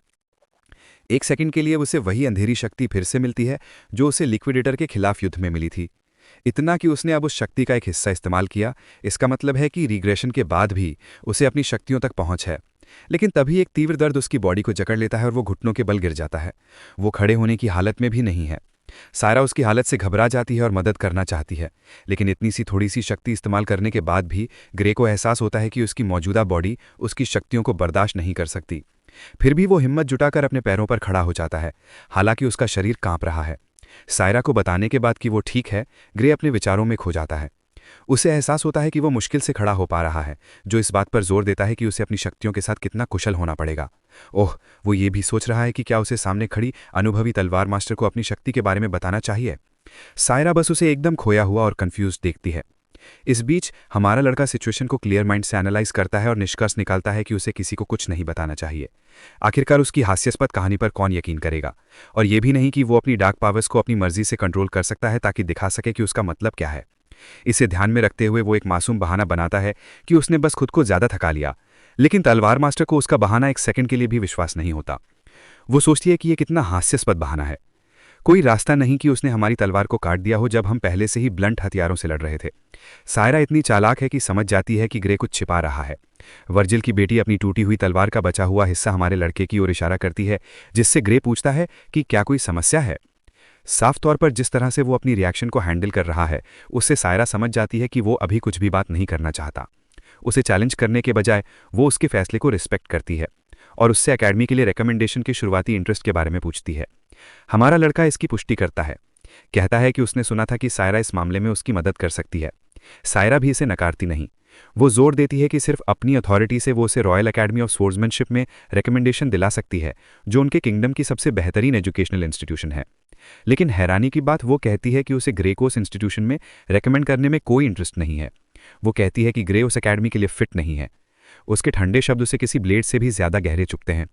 एक सेकंड के लिए उसे वही अंधेरी शक्ति फिर से मिलती है जो उसे लिक्विडेटर के खिलाफ युद्ध में मिली थी। इतना कि उसने अब उस शक्ति का एक हिस्सा इस्तेमाल किया। इसका मतलब है कि रिग्रेशन के बाद भी उसे अपनी शक्तियों तक पहुंच है। लेकिन तभी एक तीव्र दर्द उसकी बॉडी को जकड़ लेता है और वो घुटनों के बल गिर जाता है। वो खड़े होने की हालत में भी नहीं है। सायरा उसकी हालत से घबरा जाती है और मदद करना चाहती है, लेकिन इतनी सी थोड़ी सी शक्ति इस्तेमाल करने के बाद भी ग्रे को एहसास होता है कि उसकी मौजूदा बॉडी उसकी शक्तियों को बर्दाश्त नहीं कर सकती। फिर भी वो हिम्मत जुटाकर अपने पैरों पर खड़ा हो जाता है, हालांकि उसका शरीर कांप रहा है। सायरा को बताने के बाद कि वो ठीक है, ग्रे अपने विचारों में खो जाता है। उसे एहसास होता है कि वो मुश्किल से खड़ा हो पा रहा है, जो इस बात पर जोर देता है कि उसे अपनी शक्तियों के साथ कितना कुशल होना पड़ेगा। ओह, वो ये भी सोच रहा है कि क्या उसे सामने खड़ी अनुभवी तलवार मास्टर को अपनी शक्ति के बारे में बताना चाहिए। सायरा बस उसे एकदम खोया हुआ और कंफ्यूज देखती है। इस बीच हमारा लड़का सिचुएशन को क्लियर माइंड से एनालाइज करता है और निष्कर्ष निकालता है कि उसे किसी को कुछ नहीं बताना चाहिए। आखिरकार उसकी हास्यास्पद कहानी पर कौन यकीन करेगा, और यह भी नहीं कि वो अपनी डार्क पावर्स को अपनी मर्जी से कंट्रोल कर सकता है ताकि दिखा सके कि उसका मतलब क्या है। इसे ध्यान में रखते हुए वो एक मासूम बहाना बनाता है कि उसने बस खुद को ज्यादा थका लिया, लेकिन तलवार मास्टर को उसका बहाना एक सेकंड के लिए भी विश्वास नहीं होता। वो सोचती है कि यह कितना हास्यास्पद बहाना है। कोई रास्ता नहीं कि उसने हमारी तलवार को काट दिया हो जब हम पहले से ही ब्लंट हथियारों से लड़ रहे थे। सायरा इतनी चालाक है कि समझ जाती है कि ग्रे कुछ छिपा रहा है। वर्जिल की बेटी अपनी टूटी हुई तलवार का बचा हुआ हिस्सा हमारे लड़के की ओर इशारा करती है, जिससे ग्रे पूछता है कि क्या कोई समस्या है। साफ तौर पर जिस तरह से वो अपनी रिएक्शन को हैंडल कर रहा है, उससे सायरा समझ जाती है कि वो अभी कुछ भी बात नहीं करना चाहता। उसे चैलेंज करने के बजाय वो उसके फैसले को रिस्पेक्ट करती है और उससे एकेडमी के लिए रिकमेंडेशन के शुरुआती इंटरेस्ट के बारे में पूछती है। हमारा लड़का इसकी पुष्टि करता है, कहता है कि उसने सुना था कि सायरा इस मामले में उसकी मदद कर सकती है। सायरा भी इसे नकारती नहीं। वो जोर देती है कि सिर्फ अपनी अथॉरिटी से वो उसे रॉयल एकेडमी ऑफ स्वॉर्ड्समैनशिप में रिकमेंडेशन दिला सकती है, जो उनके किंगडम की सबसे बेहतरीन एजुकेशनल इंस्टीट्यूशन है। लेकिन हैरानी की बात, वो कहती है कि उसे ग्रे को उस इंस्टीट्यूशन में रेकमेंड करने में कोई इंटरेस्ट नहीं है। वो कहती है कि ग्रे उस एकेडमी के लिए फिट नहीं है। उसके ठंडे शब्द उसे किसी ब्लेड से भी ज्यादा गहरे चुभते हैं।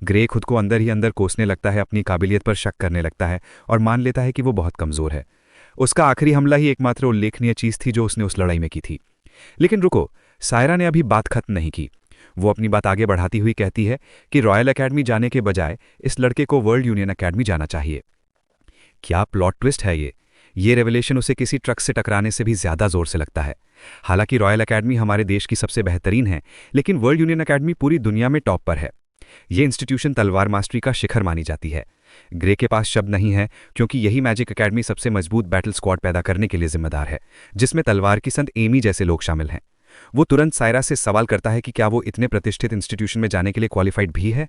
ग्रे खुद को अंदर ही अंदर कोसने लगता है, अपनी काबिलियत पर शक करने लगता है और मान लेता है कि वो बहुत कमजोर है। उसका आखिरी हमला ही एकमात्र उल्लेखनीय चीज थी जो उसने उस लड़ाई में की थी। लेकिन रुको, सायरा ने अभी बात खत्म नहीं की। वो अपनी बात आगे बढ़ाती हुई कहती है कि रॉयल एकेडमी जाने के बजाय इस लड़के को वर्ल्ड यूनियन एकेडमी जाना चाहिए। क्या प्लॉट ट्विस्ट है ये रेवलेशन उसे किसी ट्रक से टकराने से भी ज्यादा जोर से लगता है। हालांकि रॉयल एकेडमी हमारे देश की सबसे बेहतरीन है, लेकिन वर्ल्ड यूनियन एकेडमी पूरी दुनिया में टॉप पर है। ये इंस्टीट्यूशन तलवार मास्टरी का शिखर मानी जाती है। ग्रे के पास शब्द नहीं है, क्योंकि यही मैजिक एकेडमी सबसे मजबूत बैटल स्क्वाड पैदा करने के लिए जिम्मेदार है, जिसमें तलवार की संत एमी जैसे लोग शामिल हैं। वो तुरंत सायरा से सवाल करता है कि क्या वो इतने प्रतिष्ठित इंस्टीट्यूशन में जाने के लिए क्वालिफाइड भी है।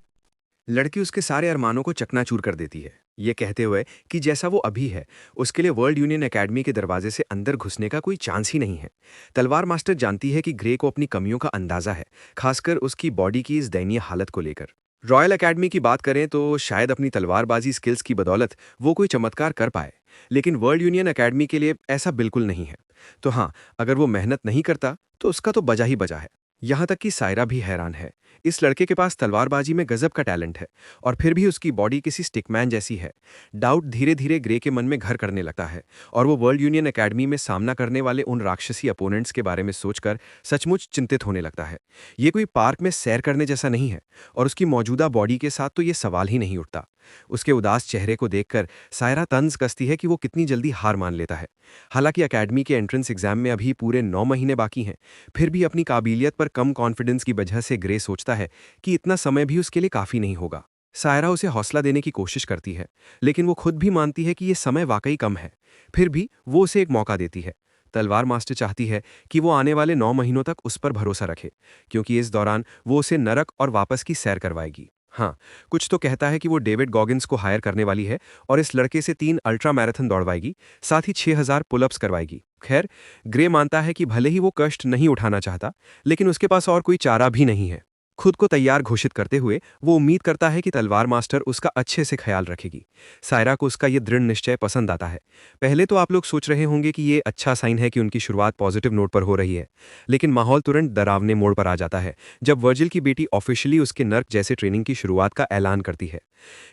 लड़की उसके सारे अरमानों को चकनाचूर कर देती है, ये कहते हुए कि जैसा वो अभी है उसके लिए वर्ल्ड यूनियन एकेडमी के दरवाजे से अंदर घुसने का कोई चांस ही नहीं है। तलवार मास्टर जानती है कि ग्रे को अपनी कमियों का अंदाजा है, खासकर उसकी बॉडी की इस दयनीय हालत को लेकर। रॉयल एकेडमी की बात करें तो शायद अपनी तलवारबाजी स्किल्स की बदौलत वो कोई चमत्कार कर पाए, लेकिन वर्ल्ड यूनियन एकेडमी के लिए ऐसा बिल्कुल नहीं है। तो हाँ, अगर वो मेहनत नहीं करता तो उसका तो बजा ही बजा है। यहाँ तक कि सायरा भी हैरान है। इस लड़के के पास तलवारबाजी में गजब का टैलेंट है और फिर भी उसकी बॉडी किसी स्टिकमैन जैसी है। डाउट धीरे धीरे ग्रे के मन में घर करने लगता है और वो वर्ल्ड यूनियन एकेडमी में सामना करने वाले उन राक्षसी अपोनेंट्स के बारे में सोचकर सचमुच चिंतित होने लगता है। ये कोई पार्क में सैर करने जैसा नहीं है और उसकी मौजूदा बॉडी के साथ तो ये सवाल ही नहीं उठता। उसके उदास चेहरे को देखकर सायरा तंज कसती है कि वो कितनी जल्दी हार मान लेता है। हालांकि एकेडमी के एंट्रेंस एग्जाम में अभी पूरे 9 महीने बाकी हैं, फिर भी अपनी काबिलियत पर कम कॉन्फिडेंस की वजह से ग्रे सोचता है कि इतना समय भी उसके लिए काफ़ी नहीं होगा। सायरा उसे हौसला देने की कोशिश करती है, लेकिन वो खुद भी मानती है कि ये समय वाकई कम है। फिर भी वो उसे एक मौका देती है। तलवार मास्टर चाहती है कि वो आने वाले 9 महीनों तक उस पर भरोसा रखे, क्योंकि इस दौरान वो उसे नरक और वापस की सैर करवाएगी। हाँ, कुछ तो कहता है कि वो डेविड गॉगिन्स को हायर करने वाली है और इस लड़के से 3 अल्ट्रा मैराथन दौड़वाएगी, साथ ही 6000 पुलअप्स करवाएगी। खैर, ग्रे मानता है कि भले ही वो कष्ट नहीं उठाना चाहता, लेकिन उसके पास और कोई चारा भी नहीं है। खुद को तैयार घोषित करते हुए वो उम्मीद करता है कि तलवार मास्टर उसका अच्छे से ख्याल रखेगी। सायरा को उसका ये दृढ़ निश्चय पसंद आता है। पहले तो आप लोग सोच रहे होंगे कि ये अच्छा साइन है कि उनकी शुरुआत पॉजिटिव नोट पर हो रही है, लेकिन माहौल तुरंत डरावने मोड़ पर आ जाता है जब वर्जिल की बेटी ऑफिशियली उसके नर्क जैसे ट्रेनिंग की शुरुआत का ऐलान करती है।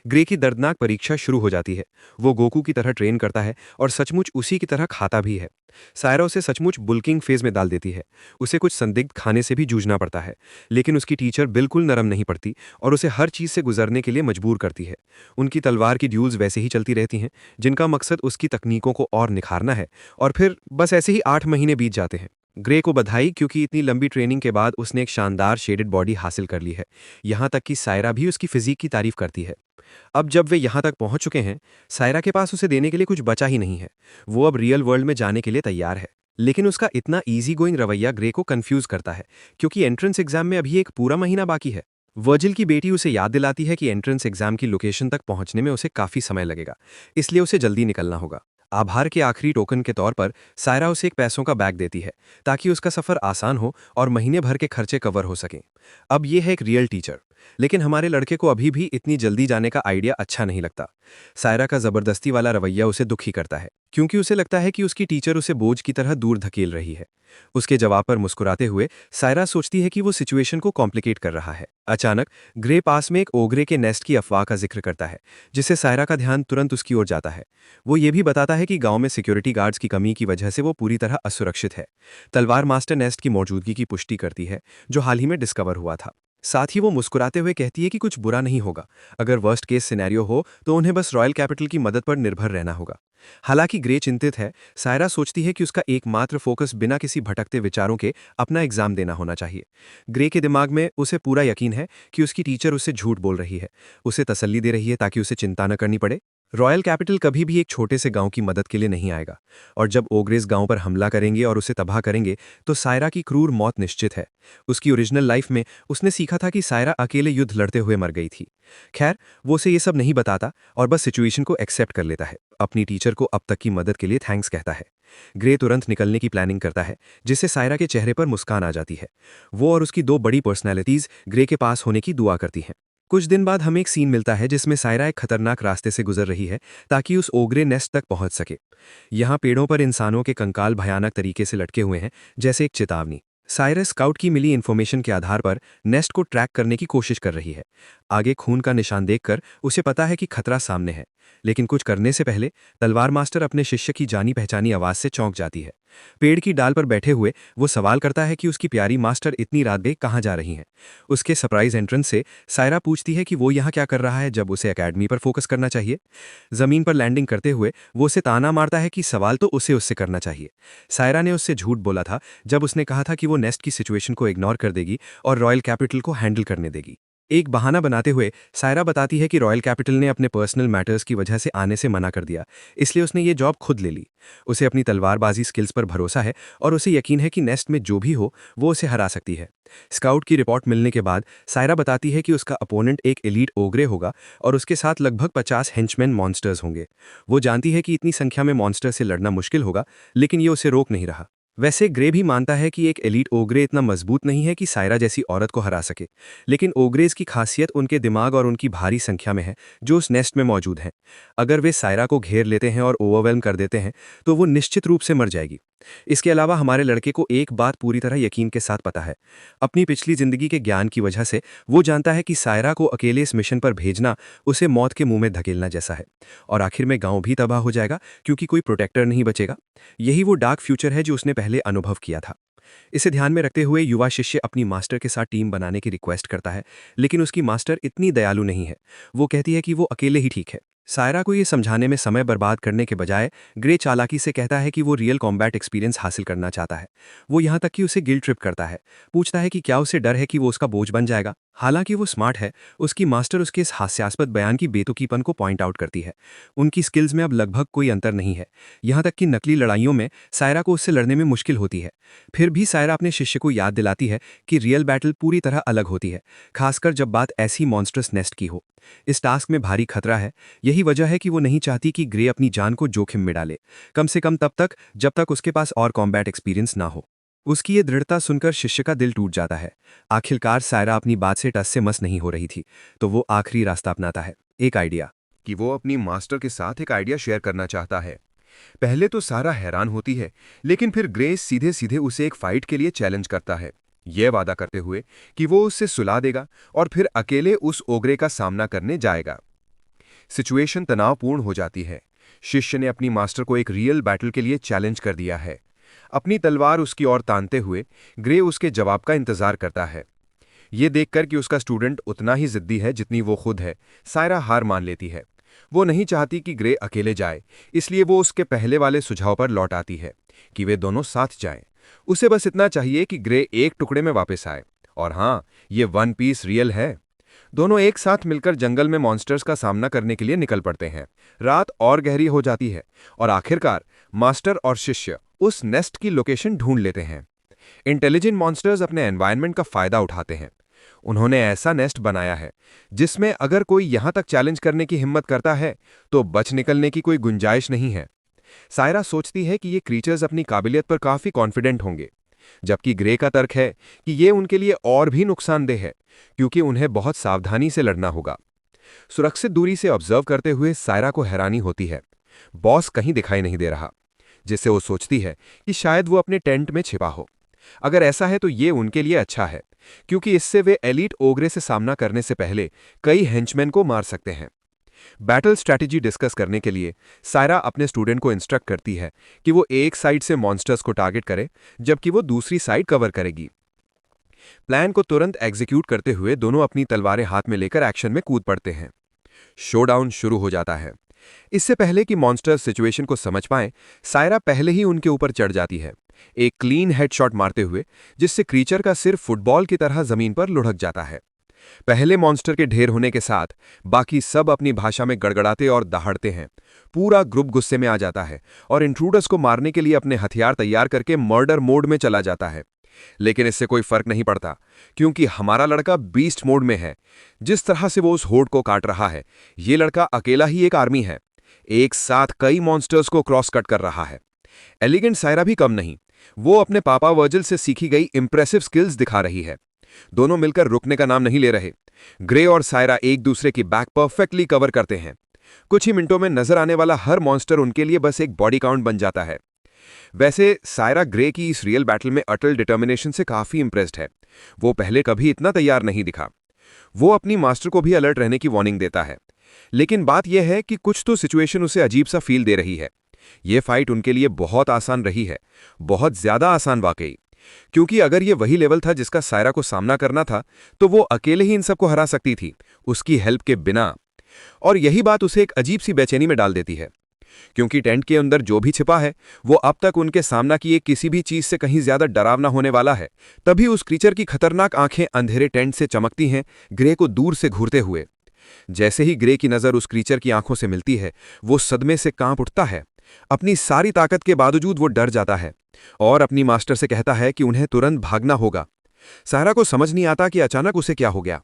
ग्रे की दर्दनाक परीक्षा शुरू हो जाती है। वो गोकू की तरह ट्रेन करता है और सचमुच उसी की तरह खाता भी है। सायरा उसे सचमुच बुल्किंग फेज में डाल देती है। उसे कुछ संदिग्ध खाने से भी जूझना पड़ता है, लेकिन उसकी टीचर बिल्कुल नरम नहीं पड़ती और उसे हर चीज से गुजरने के लिए मजबूर करती है। उनकी तलवार की ड्यूल्स वैसे ही चलती रहती हैं, जिनका मकसद उसकी तकनीकों को और निखारना है, और फिर बस ऐसे ही 8 महीने बीत जाते हैं। ग्रे को बधाई, क्योंकि इतनी लंबी ट्रेनिंग के बाद उसने एक शानदार शेडेड बॉडी हासिल कर ली है। यहाँ तक कि सायरा भी उसकी फिजिक की तारीफ करती है। अब जब वे यहाँ तक पहुँच चुके हैं, सायरा के पास उसे देने के लिए कुछ बचा ही नहीं है। वो अब रियल वर्ल्ड में जाने के लिए तैयार है, लेकिन उसका इतना ईजी गोइंग रवैया ग्रे को कंफ्यूज करता है, क्योंकि एंट्रेंस एग्जाम में अभी एक पूरा महीना बाकी है। वर्जिल की बेटी उसे याद दिलाती है कि एंट्रेंस एग्जाम की लोकेशन तक पहुंचने में उसे काफी समय लगेगा, इसलिए उसे जल्दी निकलना होगा। आभार के आखिरी टोकन के तौर पर सायरा उसे एक पैसों का बैग देती है, ताकि उसका सफर आसान हो और महीने भर के खर्चे कवर हो सकें। अब ये है एक रियल टीचर, लेकिन हमारे लड़के को अभी भी इतनी जल्दी जाने का आइडिया अच्छा नहीं लगता। सायरा का जबरदस्ती वाला रवैया उसे दुखी करता है, क्योंकि उसे लगता है कि उसकी टीचर उसे बोझ की तरह दूर धकेल रही है। उसके जवाब पर मुस्कुराते हुए सायरा सोचती है कि वो सिचुएशन को कॉम्प्लिकेट कर रहा है। अचानक ग्रे पास में एक ओगरे के नेस्ट की अफवाह का जिक्र करता है, जिससे सायरा का ध्यान तुरंत उसकी ओर जाता है। वो ये भी बताता है कि गांव में सिक्योरिटी गार्ड्स की कमी की वजह से वो पूरी तरह असुरक्षित है। तलवार मास्टर नेस्ट की मौजूदगी की पुष्टि करती है, जो हाल ही में डिस्कवर हुआ था। साथ ही वो मुस्कुराते हुए कहती है कि कुछ बुरा नहीं होगा। अगर वर्स्ट केस सिनेरियो हो तो उन्हें बस रॉयल कैपिटल की मदद पर निर्भर रहना होगा। हालांकि ग्रे चिंतित है, सायरा सोचती है कि उसका एकमात्र फोकस बिना किसी भटकते विचारों के अपना एग्जाम देना होना चाहिए। ग्रे के दिमाग में उसे पूरा यकीन है कि उसकी टीचर उससे झूठ बोल रही है, उसे तसल्ली दे रही है ताकि उसे चिंता न करनी पड़े। रॉयल कैपिटल कभी भी एक छोटे से गांव की मदद के लिए नहीं आएगा, और जब ओग्रेस गांव पर हमला करेंगे और उसे तबाह करेंगे तो सायरा की क्रूर मौत निश्चित है। उसकी ओरिजिनल लाइफ में उसने सीखा था कि सायरा अकेले युद्ध लड़ते हुए मर गई थी। खैर, वो उसे ये सब नहीं बताता और बस सिचुएशन को एक्सेप्ट कर लेता है। अपनी टीचर को अब तक की मदद के लिए थैंक्स कहता है। ग्रे तुरंत निकलने की प्लानिंग करता है, जिससे सायरा के चेहरे पर मुस्कान आ जाती है। वो और उसकी 2 बड़ी पर्सनैलिटीज ग्रे के पास होने की दुआ करती हैं। कुछ दिन बाद हमें एक सीन मिलता है जिसमें सायरा एक खतरनाक रास्ते से गुजर रही है ताकि उस ओग्रे नेस्ट तक पहुंच सके। यहाँ पेड़ों पर इंसानों के कंकाल भयानक तरीके से लटके हुए हैं, जैसे एक चेतावनी। सायरा स्काउट की मिली इन्फॉर्मेशन के आधार पर नेस्ट को ट्रैक करने की कोशिश कर रही है। आगे खून का निशान देखकर उसे पता है कि खतरा सामने है, लेकिन कुछ करने से पहले तलवार मास्टर अपने शिष्य की जानी पहचानी आवाज से चौंक जाती है। पेड़ की डाल पर बैठे हुए वो सवाल करता है कि उसकी प्यारी मास्टर इतनी रात गए कहाँ जा रही हैं। उसके सरप्राइज एंट्रेंस से सायरा पूछती है कि वो यहाँ क्या कर रहा है, जब उसे एकेडमी पर फोकस करना चाहिए। जमीन पर लैंडिंग करते हुए वो उसे ताना मारता है कि सवाल तो उसे उससे करना चाहिए। सायरा ने उससे झूठ बोला था जब उसने कहा था कि वो नेस्ट की सिचुएशन को इग्नोर कर देगी और रॉयल कैपिटल को हैंडल करने देगी। एक बहाना बनाते हुए सायरा बताती है कि रॉयल कैपिटल ने अपने पर्सनल मैटर्स की वजह से आने से मना कर दिया, इसलिए उसने ये जॉब खुद ले ली। उसे अपनी तलवारबाजी स्किल्स पर भरोसा है और उसे यकीन है कि नेस्ट में जो भी हो वो उसे हरा सकती है। स्काउट की रिपोर्ट मिलने के बाद सायरा बताती है कि उसका अपोनेंट एक एलीट ओग्रे होगा और उसके साथ लगभग 50 हेंचमैन मॉन्स्टर्स होंगे। वो जानती है कि इतनी संख्या में मॉन्स्टर से लड़ना मुश्किल होगा, लेकिन ये उसे रोक नहीं रहा। वैसे ग्रे भी मानता है कि एक एलीट ओग्रे इतना मजबूत नहीं है कि सायरा जैसी औरत को हरा सके, लेकिन ओग्रेज की खासियत उनके दिमाग और उनकी भारी संख्या में है जो उस नेस्ट में मौजूद हैं। अगर वे सायरा को घेर लेते हैं और ओवरवेल्म कर देते हैं तो वो निश्चित रूप से मर जाएगी। इसके अलावा हमारे लड़के को एक बात पूरी तरह यकीन के साथ पता है। अपनी पिछली जिंदगी के ज्ञान की वजह से वो जानता है कि सायरा को अकेले इस मिशन पर भेजना उसे मौत के मुंह में धकेलना जैसा है, और आखिर में गांव भी तबाह हो जाएगा क्योंकि कोई प्रोटेक्टर नहीं बचेगा। यही वो डार्क फ्यूचर है जो उसने पहले अनुभव किया था। इसे ध्यान में रखते हुए युवा शिष्य अपनी मास्टर के साथ टीम बनाने की रिक्वेस्ट करता है, लेकिन उसकी मास्टर इतनी दयालु नहीं है। वो कहती है कि वो अकेले ही ठीक है। सायरा को ये समझाने में समय बर्बाद करने के बजाय ग्रे चालाकी से कहता है कि वो रियल कॉम्बैट एक्सपीरियंस हासिल करना चाहता है। वो यहाँ तक कि उसे गिल्ट ट्रिप करता है, पूछता है कि क्या उसे डर है कि वो उसका बोझ बन जाएगा। हालांकि वो स्मार्ट है, उसकी मास्टर उसके इस हास्यास्पद बयान की बेतुकीपन को पॉइंट आउट करती है। उनकी स्किल्स में अब लगभग कोई अंतर नहीं है, यहाँ तक कि नकली लड़ाइयों में सायरा को उससे लड़ने में मुश्किल होती है। फिर भी सायरा अपने शिष्य को याद दिलाती है कि रियल बैटल पूरी तरह अलग होती है, खासकर जब बात ऐसी मॉन्स्टरस नेस्ट की हो। इस टास्क में भारी खतरा है, यही वजह है कि वो नहीं चाहती कि ग्रे अपनी जान को जोखिम में डाले, कम से कम तब तक जब तक उसके पास और कॉम्बैट एक्सपीरियंस ना हो। उसकी ये दृढ़ता सुनकर शिष्य का दिल टूट जाता है। आखिरकार सायरा अपनी बात से टस से मस नहीं हो रही थी, तो वो आखिरी रास्ता अपनाता है, एक आइडिया। कि वो अपनी मास्टर के साथ एक आइडिया शेयर करना चाहता है। पहले तो सारा हैरान होती है, लेकिन फिर ग्रेस सीधे सीधे उसे एक फाइट के लिए चैलेंज करता है, यह वादा करते हुए कि वो उससे सुला देगा और फिर अकेले उस ओग्रे का सामना करने जाएगा। सिचुएशन तनावपूर्ण हो जाती है। शिष्य ने अपनी मास्टर को एक रियल बैटल के लिए चैलेंज कर दिया है। अपनी तलवार उसकी ओर तानते हुए ग्रे उसके जवाब का इंतजार करता है। ये देखकर कि उसका स्टूडेंट उतना ही जिद्दी है जितनी वो खुद है, सायरा हार मान लेती है। वो नहीं चाहती कि ग्रे अकेले जाए, इसलिए वो उसके पहले वाले सुझाव पर लौट आती है कि वे दोनों साथ जाएं। उसे बस इतना चाहिए कि ग्रे एक टुकड़े में वापस आए। और हाँ, ये वन पीस रियल है। दोनों एक साथ मिलकर जंगल में मॉन्स्टर्स का सामना करने के लिए निकल पड़ते हैं। रात और गहरी हो जाती है और आखिरकार मास्टर और शिष्य उस नेस्ट की लोकेशन ढूंढ लेते हैं। इंटेलिजेंट मॉन्स्टर्स अपने एनवायरनमेंट का फायदा उठाते हैं। उन्होंने ऐसा नेस्ट बनाया है जिसमें अगर कोई यहां तक चैलेंज करने की हिम्मत करता है तो बच निकलने की कोई गुंजाइश नहीं है। सायरा सोचती है कि ये क्रीचर्स अपनी काबिलियत पर काफी कॉन्फिडेंट होंगे, जबकि ग्रे का तर्क है कि ये उनके लिए और भी नुकसानदेह है क्योंकि उन्हें बहुत सावधानी से लड़ना होगा। सुरक्षित दूरी से ऑब्जर्व करते हुए सायरा को हैरानी होती है। बॉस कहीं दिखाई नहीं दे रहा, जिससे वो सोचती है कि शायद वो अपने टेंट में छिपा हो। अगर ऐसा है तो ये उनके लिए अच्छा है, क्योंकि इससे वे एलीट ओग्रे से सामना करने से पहले कई हेंचमैन को मार सकते हैं। बैटल स्ट्रैटेजी डिस्कस करने के लिए सायरा अपने स्टूडेंट को इंस्ट्रक्ट करती है कि वो एक साइड से मॉन्स्टर्स को टारगेट करे, जबकि वो दूसरी साइड कवर करेगी। प्लान को तुरंत एग्जीक्यूट करते हुए दोनों अपनी तलवारें हाथ में लेकर एक्शन में कूद पड़ते हैं। शोडाउन शुरू हो जाता है। इससे पहले कि मॉन्स्टर्स सिचुएशन को समझ पाएं, सायरा पहले ही उनके ऊपर चढ़ जाती है, एक क्लीन हेडशॉट मारते हुए, जिससे क्रीचर का सिर फुटबॉल की तरह जमीन पर लुढ़क जाता है। पहले मॉन्स्टर के ढेर होने के साथ बाकी सब अपनी भाषा में गड़गड़ाते और दहाड़ते हैं। पूरा ग्रुप गुस्से में आ जाता है और इंट्रूडर्स को मारने के लिए अपने हथियार तैयार करके मर्डर मोड में चला जाता है। लेकिन इससे कोई फर्क नहीं पड़ता, क्योंकि हमारा लड़का बीस्ट मोड में है। जिस तरह से वो उस होड़ को काट रहा है, ये लड़का अकेला ही एक आर्मी है, एक साथ कई मॉन्स्टर्स को क्रॉस कट कर रहा है। एलिगेंट सायरा भी कम नहीं, वो अपने पापा वर्जिल से सीखी गई इंप्रेसिव स्किल्स दिखा रही है। दोनों मिलकर रुकने का नाम नहीं ले रहे। ग्रे और सायरा एक दूसरे की बैक परफेक्टली कवर करते हैं। कुछ ही मिनटों में नजर आने वाला हर मॉन्स्टर उनके लिए बस एक बॉडी काउंट बन जाता है। वैसे सायरा ग्रे की इस रियल बैटल में अटल डिटर्मिनेशन से काफी इंप्रेस्ड है। वो पहले कभी इतना तैयार नहीं दिखा। वो अपनी मास्टर को भी अलर्ट रहने की वार्निंग देता है, लेकिन बात यह है कि कुछ तो सिचुएशन उसे अजीब सा फील दे रही है। ये फाइट उनके लिए बहुत आसान रही है, बहुत ज्यादा आसान वाकई, क्योंकि अगर ये वही लेवल था जिसका सायरा को सामना करना था, तो वो अकेले ही इन सबको हरा सकती थी, उसकी हेल्प के बिना। और यही बात उसे एक अजीब सी बेचैनी में डाल देती है। क्योंकि टेंट के अंदर जो भी छिपा है वो अब तक उनके सामना किए किसी भी चीज से कहीं ज्यादा डरावना होने वाला है। तभी उस क्रीचर की खतरनाक आंखें अंधेरे टेंट से चमकती हैं, ग्रे को दूर से घूरते हुए। जैसे ही ग्रे की नजर उस क्रीचर की आंखों से मिलती है, वो सदमे से कांप उठता है। अपनी सारी ताकत के बावजूद वो डर जाता है और अपनी मास्टर से कहता है कि उन्हें तुरंत भागना होगा। सायरा को समझ नहीं आता कि अचानक उसे क्या हो गया।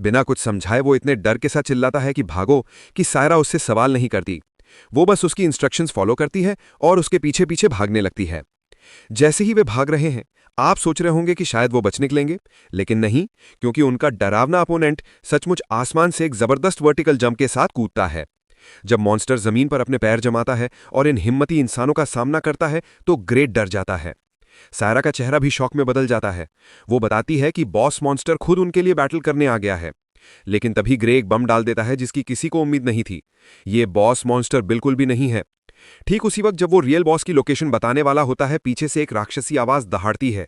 बिना कुछ समझाए वो इतने डर के साथ चिल्लाता है कि भागो कि सायरा उससे सवाल नहीं करती। वो बस उसकी इंस्ट्रक्शंस फॉलो करती है और उसके पीछे पीछे भागने लगती है। जैसे ही वे भाग रहे हैं, आप सोच रहे होंगे कि शायद वो बच निकलेंगे, लेकिन नहीं, क्योंकि उनका डरावना अपोनेंट सचमुच आसमान से एक जबरदस्त वर्टिकल जंप के साथ कूदता है। जब मॉन्स्टर जमीन पर अपने पैर जमाता है और इन हिम्मती इंसानों का सामना करता है तो ग्रे डर जाता है। सायरा का चेहरा भी शौक में बदल जाता है। वो बताती है कि बॉस मॉन्स्टर खुद उनके लिए बैटल करने आ गया है। लेकिन तभी ग्रे एक बम डाल देता है जिसकी किसी को उम्मीद नहीं थी। ये बॉस मॉन्स्टर बिल्कुल भी नहीं है। ठीक उसी वक्त जब वो रियल बॉस की लोकेशन बताने वाला होता है, पीछे से एक राक्षसी आवाज दहाड़ती है।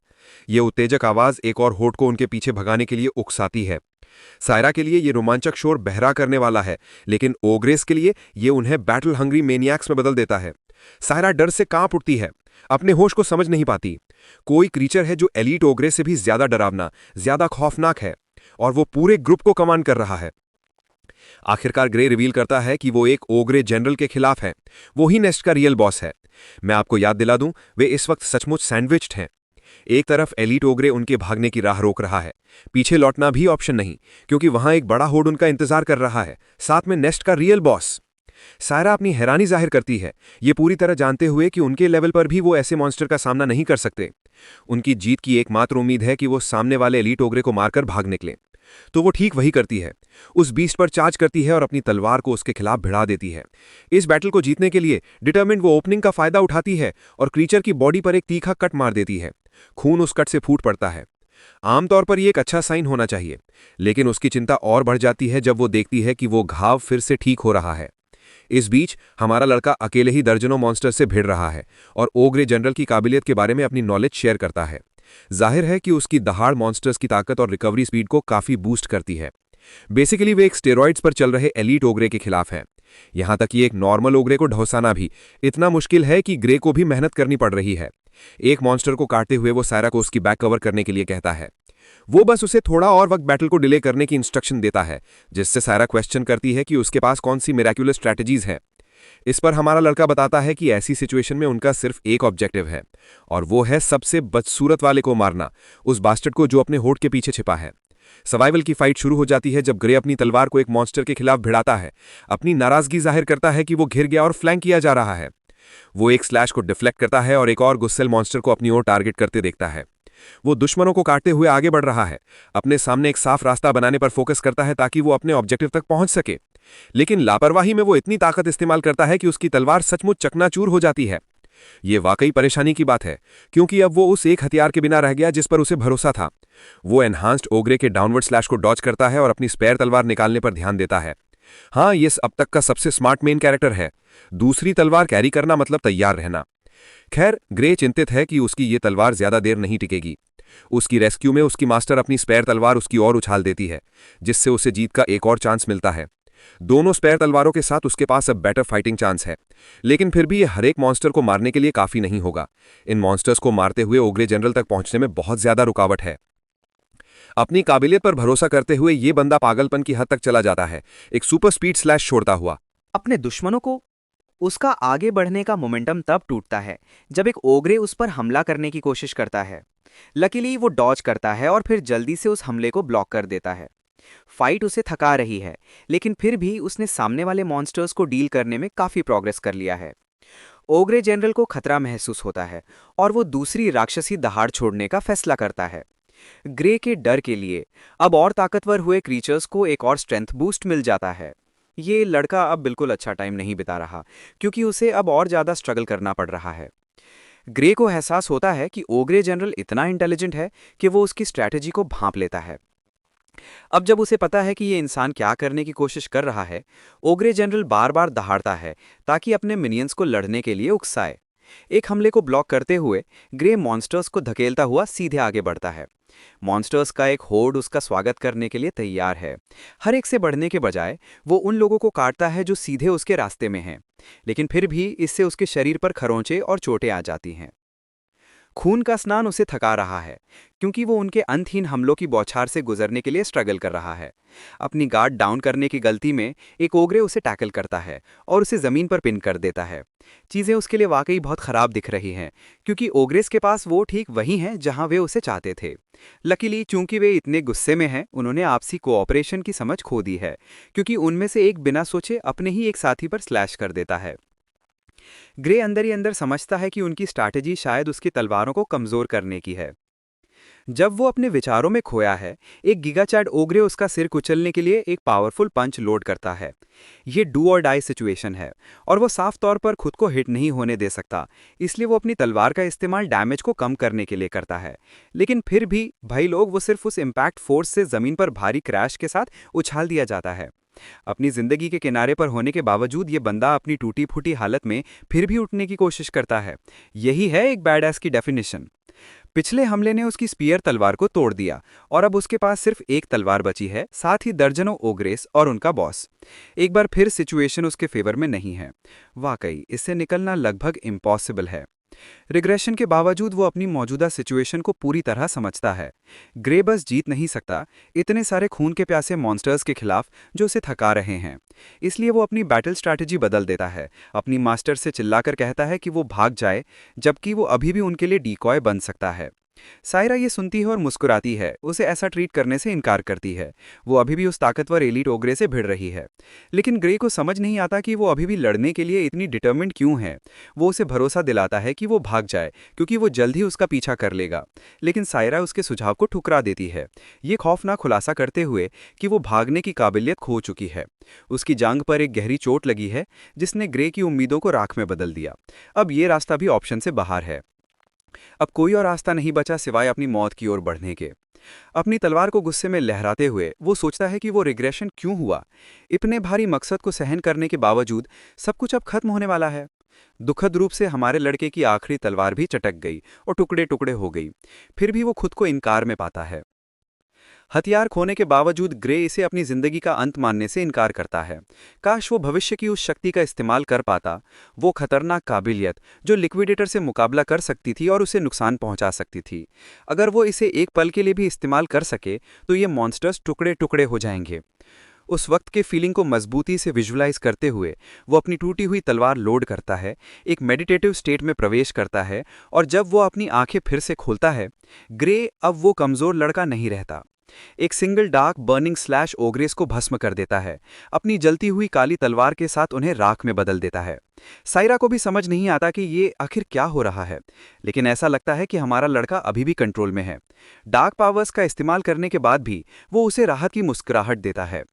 ये उत्तेजक आवाज एक और होठ को उनके पीछे भगाने के लिए उकसाती है। सायरा के लिए ये रोमांचक शोर बहरा करने वाला है, लेकिन ओग्रेस के लिए ये उन्हें बैटल हंग्री मेनियाक्स में बदल देता है। सायरा डर से कांप उठती है, अपने होश को समझ नहीं पाती। कोई क्रीचर है जो एलीट ओग्रे से भी ज्यादा डरावना, ज्यादा खौफनाक है, और वो पूरे ग्रुप को कमांड कर रहा है। आखिरकार ग्रे रिवील करता है कि वो एक ओग्रे जनरल के खिलाफ है। वो ही नेस्ट का रियल बॉस है। मैं आपको याद दिला दूं, वे इस वक्त सचमुच सैंडविच्ड हैं। एक तरफ एलीट ओग्रे उनके भागने की राह रोक रहा है, पीछे लौटना भी ऑप्शन नहीं, क्योंकि वहां एक बड़ा होड़ उनका इंतजार कर रहा है, साथ में नेस्ट का रियल बॉस। सायरा अपनी हैरानी जाहिर करती है, ये पूरी तरह जानते हुए कि उनके लेवल पर भी वो ऐसे मॉन्स्टर का सामना नहीं कर सकते। उनकी जीत की एकमात्र उम्मीद है कि वो सामने वाले एलीट ओग्रे को मारकर भाग निकले। तो वो ठीक वही करती है, उस बीस्ट पर चार्ज करती है और अपनी तलवार को उसके खिलाफ भिड़ा देती है। इस बैटल को जीतने के लिए डिटरमिन्ड वो ओपनिंग का फायदा उठाती है और क्रीचर की बॉडी पर एक तीखा कट मार देती है। खून उस कट से फूट पड़ता है। आमतौर पर यह एक अच्छा साइन होना चाहिए, लेकिन उसकी चिंता और बढ़ जाती है जब वो देखती है कि वो घाव फिर से ठीक हो रहा है। इस बीच हमारा लड़का अकेले ही दर्जनों मॉन्स्टर से भिड़ रहा है और ओग्रे जनरल की काबिलियत के बारे में अपनी नॉलेज शेयर करता है। जाहिर है कि उसकी दहाड़ मॉन्स्टर्स की ताकत और रिकवरी स्पीड को काफी बूस्ट करती है। बेसिकली वे एक स्टेरॉइड्स पर चल रहे एलीट ओग्रे के खिलाफ है। यहां तक कि एक नॉर्मल ओग्रे को ढौसाना भी इतना मुश्किल है कि ग्रे को भी मेहनत करनी पड़ रही है। एक मॉन्स्टर को काटते हुए वो सायरा को उसकी बैक कवर करने के लिए कहता है। वो बस उसे थोड़ा और वक्त बैटल को डिले करने की इंस्ट्रक्शन देता है, जिससे सायरा क्वेश्चन करती है कि उसके पास कौन सी मिरेक्युलर स्ट्रैटेजीज हैं। इस पर हमारा लड़का बताता है कि ऐसी सिचुएशन में उनका सिर्फ एक ऑब्जेक्टिव है, और वो है सबसे बदसूरत वाले को मारना, उस बास्टर्ड को जो अपने होठ के पीछे छिपा है। सर्वाइवल की फाइट शुरू हो जाती है जब ग्रे अपनी तलवार को एक मॉन्स्टर के खिलाफ भिड़ाता है, अपनी नाराजगी जाहिर करता है कि वो घिर गया और फ्लैंक किया जा रहा है। वो एक स्लैश को डिफ्लेक्ट करता है और एक और गुस्सेल मॉन्स्टर को अपनी ओर टारगेट करते देखता है। वो दुश्मनों को काटते हुए आगे बढ़ रहा है, अपने सामने एक साफ रास्ता बनाने पर फोकस करता है ताकि वो अपने ऑब्जेक्टिव तक पहुंच सके। लेकिन लापरवाही में वो इतनी ताकत इस्तेमाल करता है कि उसकी तलवार सचमुच चकनाचूर हो जाती है। ये वाकई परेशानी की बात है, क्योंकि अब वो उस एक हथियार के बिना रह गया जिस पर उसे भरोसा था। वो एनहांस्ड ओग्रे के डाउनवर्ड स्लैश को डॉज करता है और अपनी स्पेयर तलवार निकालने पर ध्यान देता है। हाँ, ये अब तक का सबसे स्मार्ट मेन कैरेक्टर है। दूसरी तलवार कैरी करना मतलब तैयार रहना। खैर, ग्रे चिंतित है कि उसकी ये तलवार ज्यादा देर नहीं टिकेगी। उसकी रेस्क्यू में उसकी मास्टर अपनी स्पेयर तलवार उसकी ओर उछाल देती है, जिससे उसे जीत का एक और चांस मिलता है। दोनों स्पेयर तलवारों के साथ उसके पास अब बेटर फाइटिंग चांस है, लेकिन फिर भी ये हर एक मॉन्स्टर को मारने के लिए काफी नहीं होगा। इन मॉन्स्टर्स को मारते हुए ओग्रे जनरल तक पहुंचने में बहुत ज्यादा रुकावट है। अपनी काबिलियत पर भरोसा करते हुए ये बंदा पागलपन की हद तक चला जाता है, एक सुपर स्पीड स्लैश छोड़ता हुआ। अपने दुश्मनों को उसका आगे बढ़ने का मोमेंटम तब टूटता है जब एक ओग्रे उस पर हमला करने की कोशिश करता है। लकीली वो डॉज करता है और फिर जल्दी से उस हमले को ब्लॉक कर देता है। फाइट उसे थका रही है, लेकिन फिर भी उसने सामने वाले मॉन्स्टर्स को डील करने में काफी प्रोग्रेस कर लिया है। ओग्रे जनरल को खतरा महसूस होता है और वो दूसरी राक्षसी दहाड़ छोड़ने का फैसला करता है। ग्रे के डर के लिए अब और ताकतवर हुए क्रीचर्स को एक और स्ट्रेंथ बूस्ट मिल जाता है। ये लड़का अब बिल्कुल अच्छा टाइम नहीं बिता रहा, क्योंकि उसे अब और ज्यादा स्ट्रगल करना पड़ रहा है। ग्रे को एहसास होता है कि ओग्रे जनरल इतना इंटेलिजेंट है कि वो उसकी स्ट्रैटेजी को भांप लेता है। अब जब उसे पता है कि ये इंसान क्या करने की कोशिश कर रहा है, ओग्रे जनरल बार बार दहाड़ता है ताकि अपने मिनियंस को लड़ने के लिए उकसाए। एक हमले को ब्लॉक करते हुए ग्रे मॉन्स्टर्स को धकेलता हुआ सीधे आगे बढ़ता है मॉन्स्टर्स का एक होर्ड उसका स्वागत करने के लिए तैयार है। हर एक से बढ़ने के बजाय वो उन लोगों को काटता है जो सीधे उसके रास्ते में हैं, लेकिन फिर भी इससे उसके शरीर पर खरोंचे और चोटें आ जाती हैं। खून का स्नान उसे थका रहा है, क्योंकि वो उनके अंतहीन हमलों की बौछार से गुजरने के लिए स्ट्रगल कर रहा है। अपनी गार्ड डाउन करने की गलती में एक ओग्रे उसे टैकल करता है और उसे जमीन पर पिन कर देता है। चीजें उसके लिए वाकई बहुत खराब दिख रही हैं, क्योंकि ओग्रेस के पास वो ठीक वही हैं जहां वे उसे चाहते थे। लकीली चूंकि वे इतने गुस्से में हैं, उन्होंने आपसी कोऑपरेशन की समझ खो दी है, क्योंकि उनमें से एक बिना सोचे अपने ही एक साथी पर स्लैश कर देता है। ग्रे अंदर ही अंदर समझता है कि उनकी स्ट्रैटेजी शायद उसकी तलवारों को कमजोर करने की है। जब वो अपने विचारों में खोया है, एक गीगाचैड ओग्रे उसका सिर कुचलने के लिए एक पावरफुल पंच लोड करता है। ये डू और डाई सिचुएशन है और वो साफ तौर पर खुद को हिट नहीं होने दे सकता, इसलिए वो अपनी तलवार का इस्तेमाल डैमेज को कम करने के लिए करता है। लेकिन फिर भी भाई लोग, वो सिर्फ उस इम्पैक्ट फोर्स से जमीन पर भारी क्रैश के साथ उछाल दिया जाता है। अपनी जिंदगी के किनारे पर होने के बावजूद ये बंदा अपनी टूटी फूटी हालत में फिर भी उठने की कोशिश करता है। यही है एक बैडएस की डेफिनेशन। पिछले हमले ने उसकी स्पीयर तलवार को तोड़ दिया और अब उसके पास सिर्फ एक तलवार बची है, साथ ही दर्जनों ओग्रेस और उनका बॉस। एक बार फिर सिचुएशन उसके फेवर में नहीं है। वाकई इससे निकलना लगभग इम्पॉसिबल है। रिग्रेशन के बावजूद वो अपनी मौजूदा सिचुएशन को पूरी तरह समझता है। ग्रे बस जीत नहीं सकता इतने सारे खून के प्यासे मॉन्स्टर्स के खिलाफ जो उसे थका रहे हैं। इसलिए वो अपनी बैटल स्ट्रैटेजी बदल देता है, अपनी मास्टर से चिल्लाकर कहता है कि वो भाग जाए, जबकि वो अभी भी उनके लिए डीकॉय बन सकता है। सायरा ये सुनती है और मुस्कुराती है, उसे ऐसा ट्रीट करने से इनकार करती है। वो अभी भी उस ताकतवर एलीट ओग्रे से भिड़ रही है। लेकिन ग्रे को समझ नहीं आता कि वो अभी भी लड़ने के लिए इतनी डिटर्मिन्ड क्यों है। वो उसे भरोसा दिलाता है कि वो भाग जाए, क्योंकि वो जल्द ही उसका पीछा कर लेगा। लेकिन सायरा उसके सुझाव को ठुकरा देती है, ये खौफनाक खुलासा करते हुए कि वो भागने की काबिलियत खो चुकी है। उसकी जांघ पर एक गहरी चोट लगी है, जिसने ग्रे की उम्मीदों को राख में बदल दिया। अब ये रास्ता भी ऑप्शन से बाहर है। अब कोई और रास्ता नहीं बचा सिवाय अपनी मौत की ओर बढ़ने के। अपनी तलवार को गुस्से में लहराते हुए वो सोचता है कि वो रिग्रेशन क्यों हुआ। इतने भारी मकसद को सहन करने के बावजूद सब कुछ अब खत्म होने वाला है। दुखद रूप से हमारे लड़के की आखिरी तलवार भी चटक गई और टुकड़े टुकड़े हो गई। फिर भी वो खुद को इनकार में पाता है। हथियार खोने के बावजूद ग्रे इसे अपनी जिंदगी का अंत मानने से इनकार करता है। काश वो भविष्य की उस शक्ति का इस्तेमाल कर पाता, वो खतरनाक काबिलियत जो लिक्विडेटर से मुकाबला कर सकती थी और उसे नुकसान पहुंचा सकती थी। अगर वो इसे एक पल के लिए भी इस्तेमाल कर सके तो ये मॉन्स्टर्स टुकड़े टुकड़े हो जाएंगे। उस वक्त के फीलिंग को मजबूती से विजुलाइज करते हुए वो अपनी टूटी हुई तलवार लोड करता है, एक मेडिटेटिव स्टेट में प्रवेश करता है, और जब वो अपनी आंखें फिर से खोलता है, ग्रे अब वो कमजोर लड़का नहीं रहता। एक सिंगल डार्क बर्निंग स्लैश ओग्रेस को भस्म कर देता है, अपनी जलती हुई काली तलवार के साथ उन्हें राख में बदल देता है। सायरा को भी समझ नहीं आता कि ये आखिर क्या हो रहा है, लेकिन ऐसा लगता है कि हमारा लड़का अभी भी कंट्रोल में है। डार्क पावर्स का इस्तेमाल करने के बाद भी वो उसे राहत की मुस्कुराहट देता है।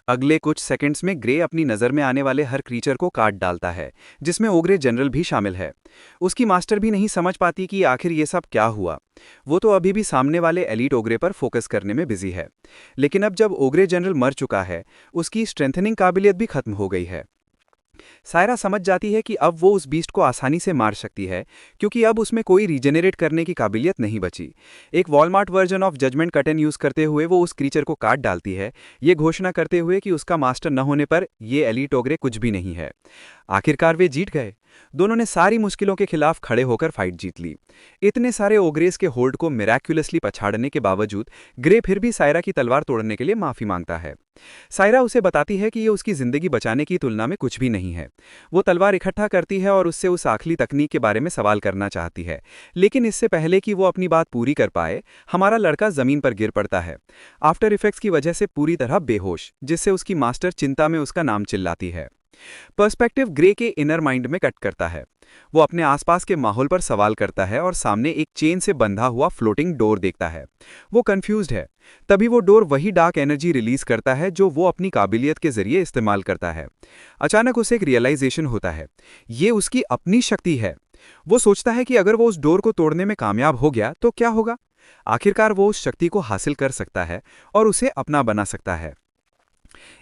अगले कुछ सेकंड्स में ग्रे अपनी नज़र में आने वाले हर क्रीचर को काट डालता है, जिसमें ओग्रे जनरल भी शामिल है। उसकी मास्टर भी नहीं समझ पाती कि आखिर ये सब क्या हुआ। वो तो अभी भी सामने वाले एलीट ओग्रे पर फोकस करने में बिजी है। लेकिन अब जब ओग्रे जनरल मर चुका है, उसकी स्ट्रेंथनिंग काबिलियत भी खत्म हो गई है। सायरा समझ जाती है कि अब वो उस बीस्ट को आसानी से मार सकती है, क्योंकि अब उसमें कोई रीजेनरेट करने की काबिलियत नहीं बची। एक वॉलमार्ट वर्जन ऑफ जजमेंट कटन यूज करते हुए वो उस क्रीचर को काट डालती है, ये घोषणा करते हुए कि उसका मास्टर न होने पर ये एलीट ओग्रे कुछ भी नहीं है। आखिरकार वे जीत गए। दोनों ने सारी मुश्किलों के खिलाफ खड़े होकर फाइट जीत ली। इतने सारे ओग्रेस के होल्ड को मिराक्युलसली पछाड़ने के बावजूद ग्रे फिर भी सायरा की तलवार तोड़ने के लिए माफी मांगता है। सायरा उसे बताती है कि ये उसकी जिंदगी बचाने की तुलना में कुछ भी नहीं है। वो तलवार इकट्ठा करती है और उससे उस आखिरी तकनीक के बारे में सवाल करना चाहती है, लेकिन इससे पहले कि वो अपनी बात पूरी कर पाए, हमारा लड़का जमीन पर गिर पड़ता है, आफ्टर इफेक्ट्स की वजह से पूरी तरह बेहोश, जिससे उसकी मास्टर चिंता में उसका नाम चिल्लाती है। पर्सपेक्टिव ग्रे के इनर माइंड में कट करता है। वो अपने आसपास के माहौल पर सवाल करता है और सामने एक चेन से बंधा हुआ फ्लोटिंग डोर देखता है। वो कंफ्यूज्ड है। तभी वो डोर वही डार्क एनर्जी रिलीज करता है जो वो अपनी काबिलियत के जरिए इस्तेमाल करता है। अचानक उसे एक रियलाइजेशन होता है, ये उसकी अपनी शक्ति है। वो सोचता है कि अगर वो उस डोर को तोड़ने में कामयाब हो गया तो क्या होगा। आखिरकार वो उस शक्ति को हासिल कर सकता है और उसे अपना बना सकता है।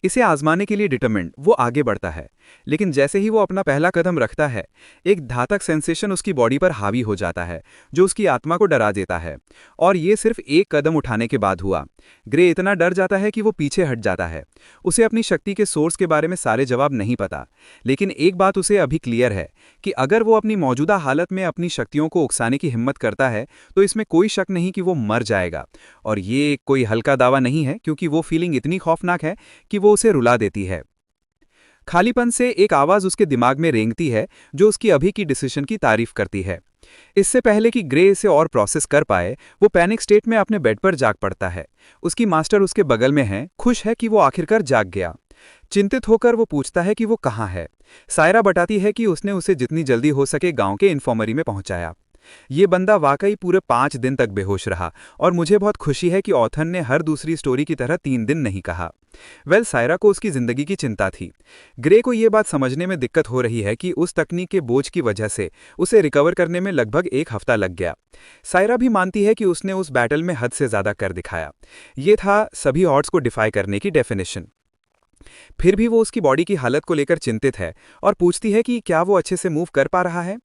इसे आजमाने के लिए डिटरमिन्ड वो आगे बढ़ता है, लेकिन जैसे ही वो अपना पहला कदम रखता है, एक घातक सेंसेशन उसकी बॉडी पर हावी हो जाता है जो उसकी आत्मा को डरा देता है। और ये सिर्फ एक कदम उठाने के बाद हुआ। ग्रे इतना डर जाता है कि वो पीछे हट जाता है। उसे अपनी शक्ति के सोर्स के बारे में सारे जवाब नहीं पता, लेकिन एक बात उसे अभी क्लियर है कि अगर वो अपनी मौजूदा हालत में अपनी शक्तियों को उकसाने की हिम्मत करता है तो इसमें कोई शक नहीं कि वो मर जाएगा। और ये कोई हल्का दावा नहीं है, क्योंकि वो फीलिंग इतनी खौफनाक है कि वो उसे रुला देती है। खालीपन से एक आवाज उसके दिमाग में रेंगती है जो उसकी अभी की डिसीजन की तारीफ करती है। इससे पहले कि ग्रे इसे और प्रोसेस कर पाए, वो पैनिक स्टेट में अपने बेड पर जाग पड़ता है। उसकी मास्टर उसके बगल में है, खुश है कि वो आखिरकार जाग गया। चिंतित होकर वो पूछता है कि वो कहाँ है। सायरा बताती है कि उसने उसे जितनी जल्दी हो सके गांव के इन्फॉर्मरी में पहुंचाया। ये बंदा वाकई पूरे 5 दिन तक बेहोश रहा, और मुझे बहुत खुशी है कि ऑथर ने हर दूसरी स्टोरी की तरह 3 दिन नहीं कहा। सायरा को उसकी जिंदगी की चिंता थी। ग्रे को ये बात समझने में दिक्कत हो रही है कि उस तकनीक के बोझ की वजह से उसे रिकवर करने में लगभग 1 हफ्ता लग गया। सायरा भी मानती है कि उसने उस बैटल में हद से ज्यादा कर दिखाया। ये था सभी ऑड्स को डिफाई करने की डेफिनेशन। फिर भी वो उसकी बॉडी की हालत को लेकर चिंतित है और पूछती है कि क्या वो अच्छे से मूव कर पा रहा है।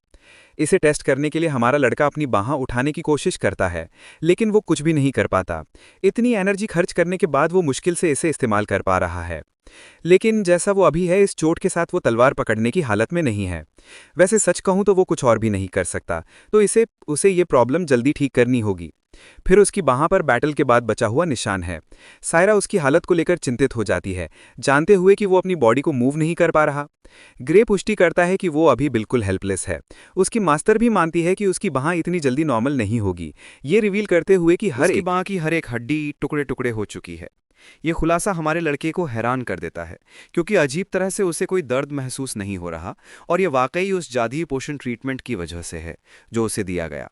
इसे टेस्ट करने के लिए हमारा लड़का अपनी बाहें उठाने की कोशिश करता है, लेकिन वो कुछ भी नहीं कर पाता। इतनी एनर्जी खर्च करने के बाद वो मुश्किल से इसे इस्तेमाल कर पा रहा है। लेकिन जैसा वो अभी है, इस चोट के साथ वो तलवार पकड़ने की हालत में नहीं है। वैसे सच कहूं तो वो कुछ और भी नहीं कर सकता, तो उसे ये प्रॉब्लम जल्दी ठीक करनी होगी। फिर उसकी बाह पर बैटल के बाद बचा हुआ निशान है। सायरा उसकी हालत को लेकर चिंतित हो जाती है, जानते हुए कि वो अपनी बॉडी को मूव नहीं कर पा रहा। ग्रे पुष्टि करता है कि वो अभी बिल्कुल हेल्पलेस है। उसकी मास्टर भी मानती है कि उसकी बाह इतनी जल्दी नॉर्मल नहीं होगी, ये रिवील करते हुए कि उसकी बांह की हर एक हड्डी टुकड़े टुकड़े हो चुकी है। ये खुलासा हमारे लड़के को हैरान कर देता है, क्योंकि अजीब तरह से उसे कोई दर्द महसूस नहीं हो रहा, और ये वाकई उस जादुई पोषण ट्रीटमेंट की वजह से है जो उसे दिया गया।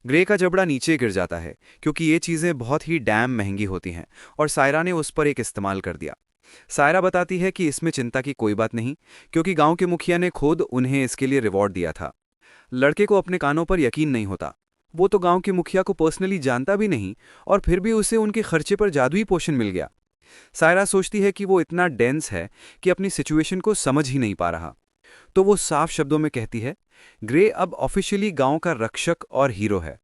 ग्रे का जबड़ा नीचे गिर जाता है, क्योंकि ये चीज़ें बहुत ही डैम महंगी होती हैं, और सायरा ने उस पर एक इस्तेमाल कर दिया। सायरा बताती है कि इसमें चिंता की कोई बात नहीं, क्योंकि गांव के मुखिया ने खुद उन्हें इसके लिए रिवॉर्ड दिया था। लड़के को अपने कानों पर यकीन नहीं होता। वो तो गांव के मुखिया को पर्सनली जानता भी नहीं, और फिर भी उसे उनके खर्चे पर जादुई पोषण मिल गया। सायरा सोचती है कि वो इतना डेंस है कि अपनी सिचुएशन को समझ ही नहीं पा रहा। तो वो साफ शब्दों में कहती है, ग्रे अब ऑफिशियली गांव का रक्षक और हीरो है।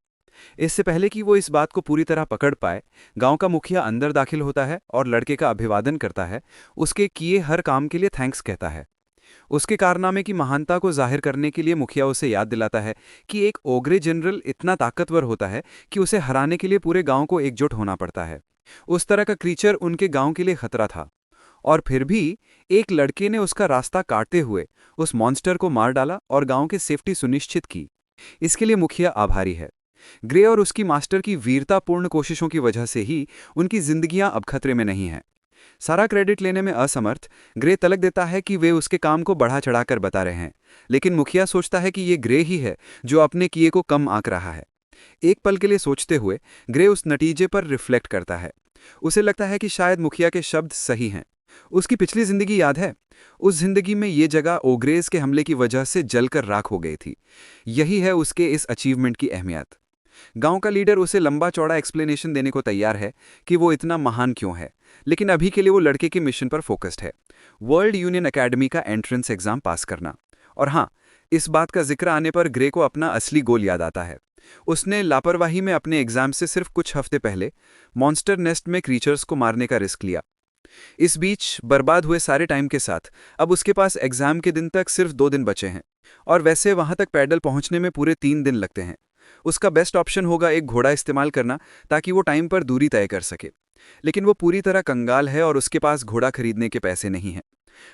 इससे पहले कि वो इस बात को पूरी तरह पकड़ पाए, गांव का मुखिया अंदर दाखिल होता है और लड़के का अभिवादन करता है, उसके किए हर काम के लिए थैंक्स कहता है। उसके कारनामे की महानता को जाहिर करने के लिए मुखिया उसे याद दिलाता है कि एक ओग्रे जनरल इतना ताकतवर होता है कि उसे हराने के लिए पूरे गांव को एकजुट होना पड़ता है। उस तरह का क्रीचर उनके गांव के लिए खतरा था, और फिर भी एक लड़के ने उसका रास्ता काटते हुए उस मॉन्स्टर को मार डाला और गांव की सेफ्टी सुनिश्चित की। इसके लिए मुखिया आभारी है। ग्रे और उसकी मास्टर की वीरतापूर्ण कोशिशों की वजह से ही उनकी जिंदगियां अब खतरे में नहीं हैं। सारा क्रेडिट लेने में असमर्थ, ग्रे तलक देता है कि वे उसके काम को बढ़ा चढ़ाकर बता रहे हैं, लेकिन मुखिया सोचता है कि ये ग्रे ही है जो अपने किए को कम आंक रहा है। एक पल के लिए सोचते हुए ग्रे उस नतीजे पर रिफ्लेक्ट करता है। उसे लगता है कि शायद मुखिया के शब्द सही हैं। उसकी पिछली जिंदगी याद है। उस जिंदगी में ये जगह ओग्रेज के हमले की वजह से जलकर राख हो गई थी। यही है उसके इस अचीवमेंट की अहमियत। गांव का लीडर उसे लंबा चौड़ा एक्सप्लेनेशन देने को तैयार है कि वो इतना महान क्यों है, लेकिन अभी के लिए वो लड़के के मिशन पर फोकस्ड है, वर्ल्ड यूनियन एकेडमी का एंट्रेंस एग्जाम पास करना। और हाँ, इस बात का जिक्र आने पर ग्रे को अपना असली गोल याद आता है। उसने लापरवाही में अपने एग्जाम से सिर्फ कुछ हफ्ते पहले मॉन्स्टर नेस्ट में क्रीचर्स को मारने का रिस्क लिया। इस बीच बर्बाद हुए सारे टाइम के साथ अब उसके पास एग्जाम के दिन तक सिर्फ 2 दिन बचे हैं, और वैसे वहां तक पैदल पहुंचने में पूरे 3 दिन लगते हैं। उसका बेस्ट ऑप्शन होगा एक घोड़ा इस्तेमाल करना, ताकि वो टाइम पर दूरी तय कर सके, लेकिन वो पूरी तरह कंगाल है और उसके पास घोड़ा खरीदने के पैसे नहीं हैं।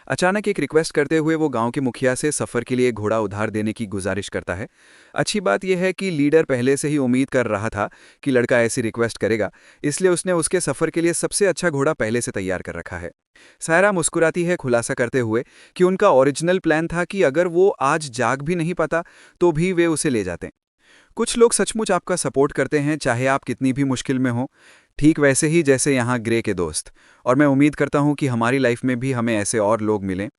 अचानक एक रिक्वेस्ट करते हुए वो गांव के मुखिया से सफ़र के लिए घोड़ा उधार देने की गुजारिश करता है। अच्छी बात यह है कि लीडर पहले से ही उम्मीद कर रहा था कि लड़का ऐसी रिक्वेस्ट करेगा, इसलिए उसने उसके सफ़र के लिए सबसे अच्छा घोड़ा पहले से तैयार कर रखा है। सायरा मुस्कुराती है, खुलासा करते हुए कि उनका ओरिजिनल प्लान था कि अगर वो आज जाग भी नहीं पाता तो भी वे उसे ले जाते। कुछ लोग सचमुच आपका सपोर्ट करते हैं, चाहे आप कितनी भी मुश्किल में हो, ठीक वैसे ही जैसे यहाँ ग्रे के दोस्त, और मैं उम्मीद करता हूँ कि हमारी लाइफ में भी हमें ऐसे और लोग मिलें।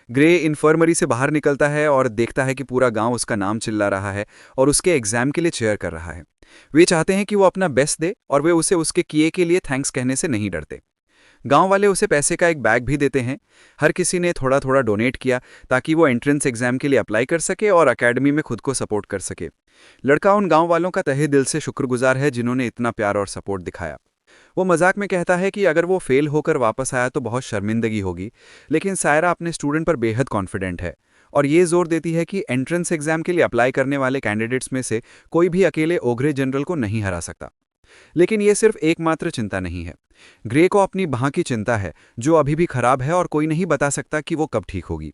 ग्रे इन्फर्मरी से बाहर निकलता है और देखता है कि पूरा गांव उसका नाम चिल्ला रहा है और उसके एग्जाम के लिए चेयर कर रहा है। वे चाहते हैं कि वो अपना बेस्ट दे, और वे उसे उसके किए के लिए थैंक्स कहने से नहीं डरते। गांव वाले उसे पैसे का एक बैग भी देते हैं। हर किसी ने थोड़ा थोड़ा डोनेट किया ताकि वो एंट्रेंस एग्जाम के लिए अप्लाई कर सके और एकेडमी में खुद को सपोर्ट कर सके। लड़का उन गांव वालों का तहे दिल से शुक्रगुजार है जिन्होंने इतना प्यार और सपोर्ट दिखाया। वो मजाक में कहता है कि अगर वो फेल होकर वापस आया तो बहुत शर्मिंदगी होगी, लेकिन सायरा अपने स्टूडेंट पर बेहद कॉन्फिडेंट है और ये जोर देती है कि एंट्रेंस एग्जाम के लिए अप्लाई करने वाले कैंडिडेट्स में से कोई भी अकेले ओगरे जनरल को नहीं हरा सकता। लेकिन ये सिर्फ एकमात्र चिंता नहीं है। ग्रे को अपनी बांह की चिंता है जो अभी भी खराब है और कोई नहीं बता सकता कि वो कब ठीक होगी।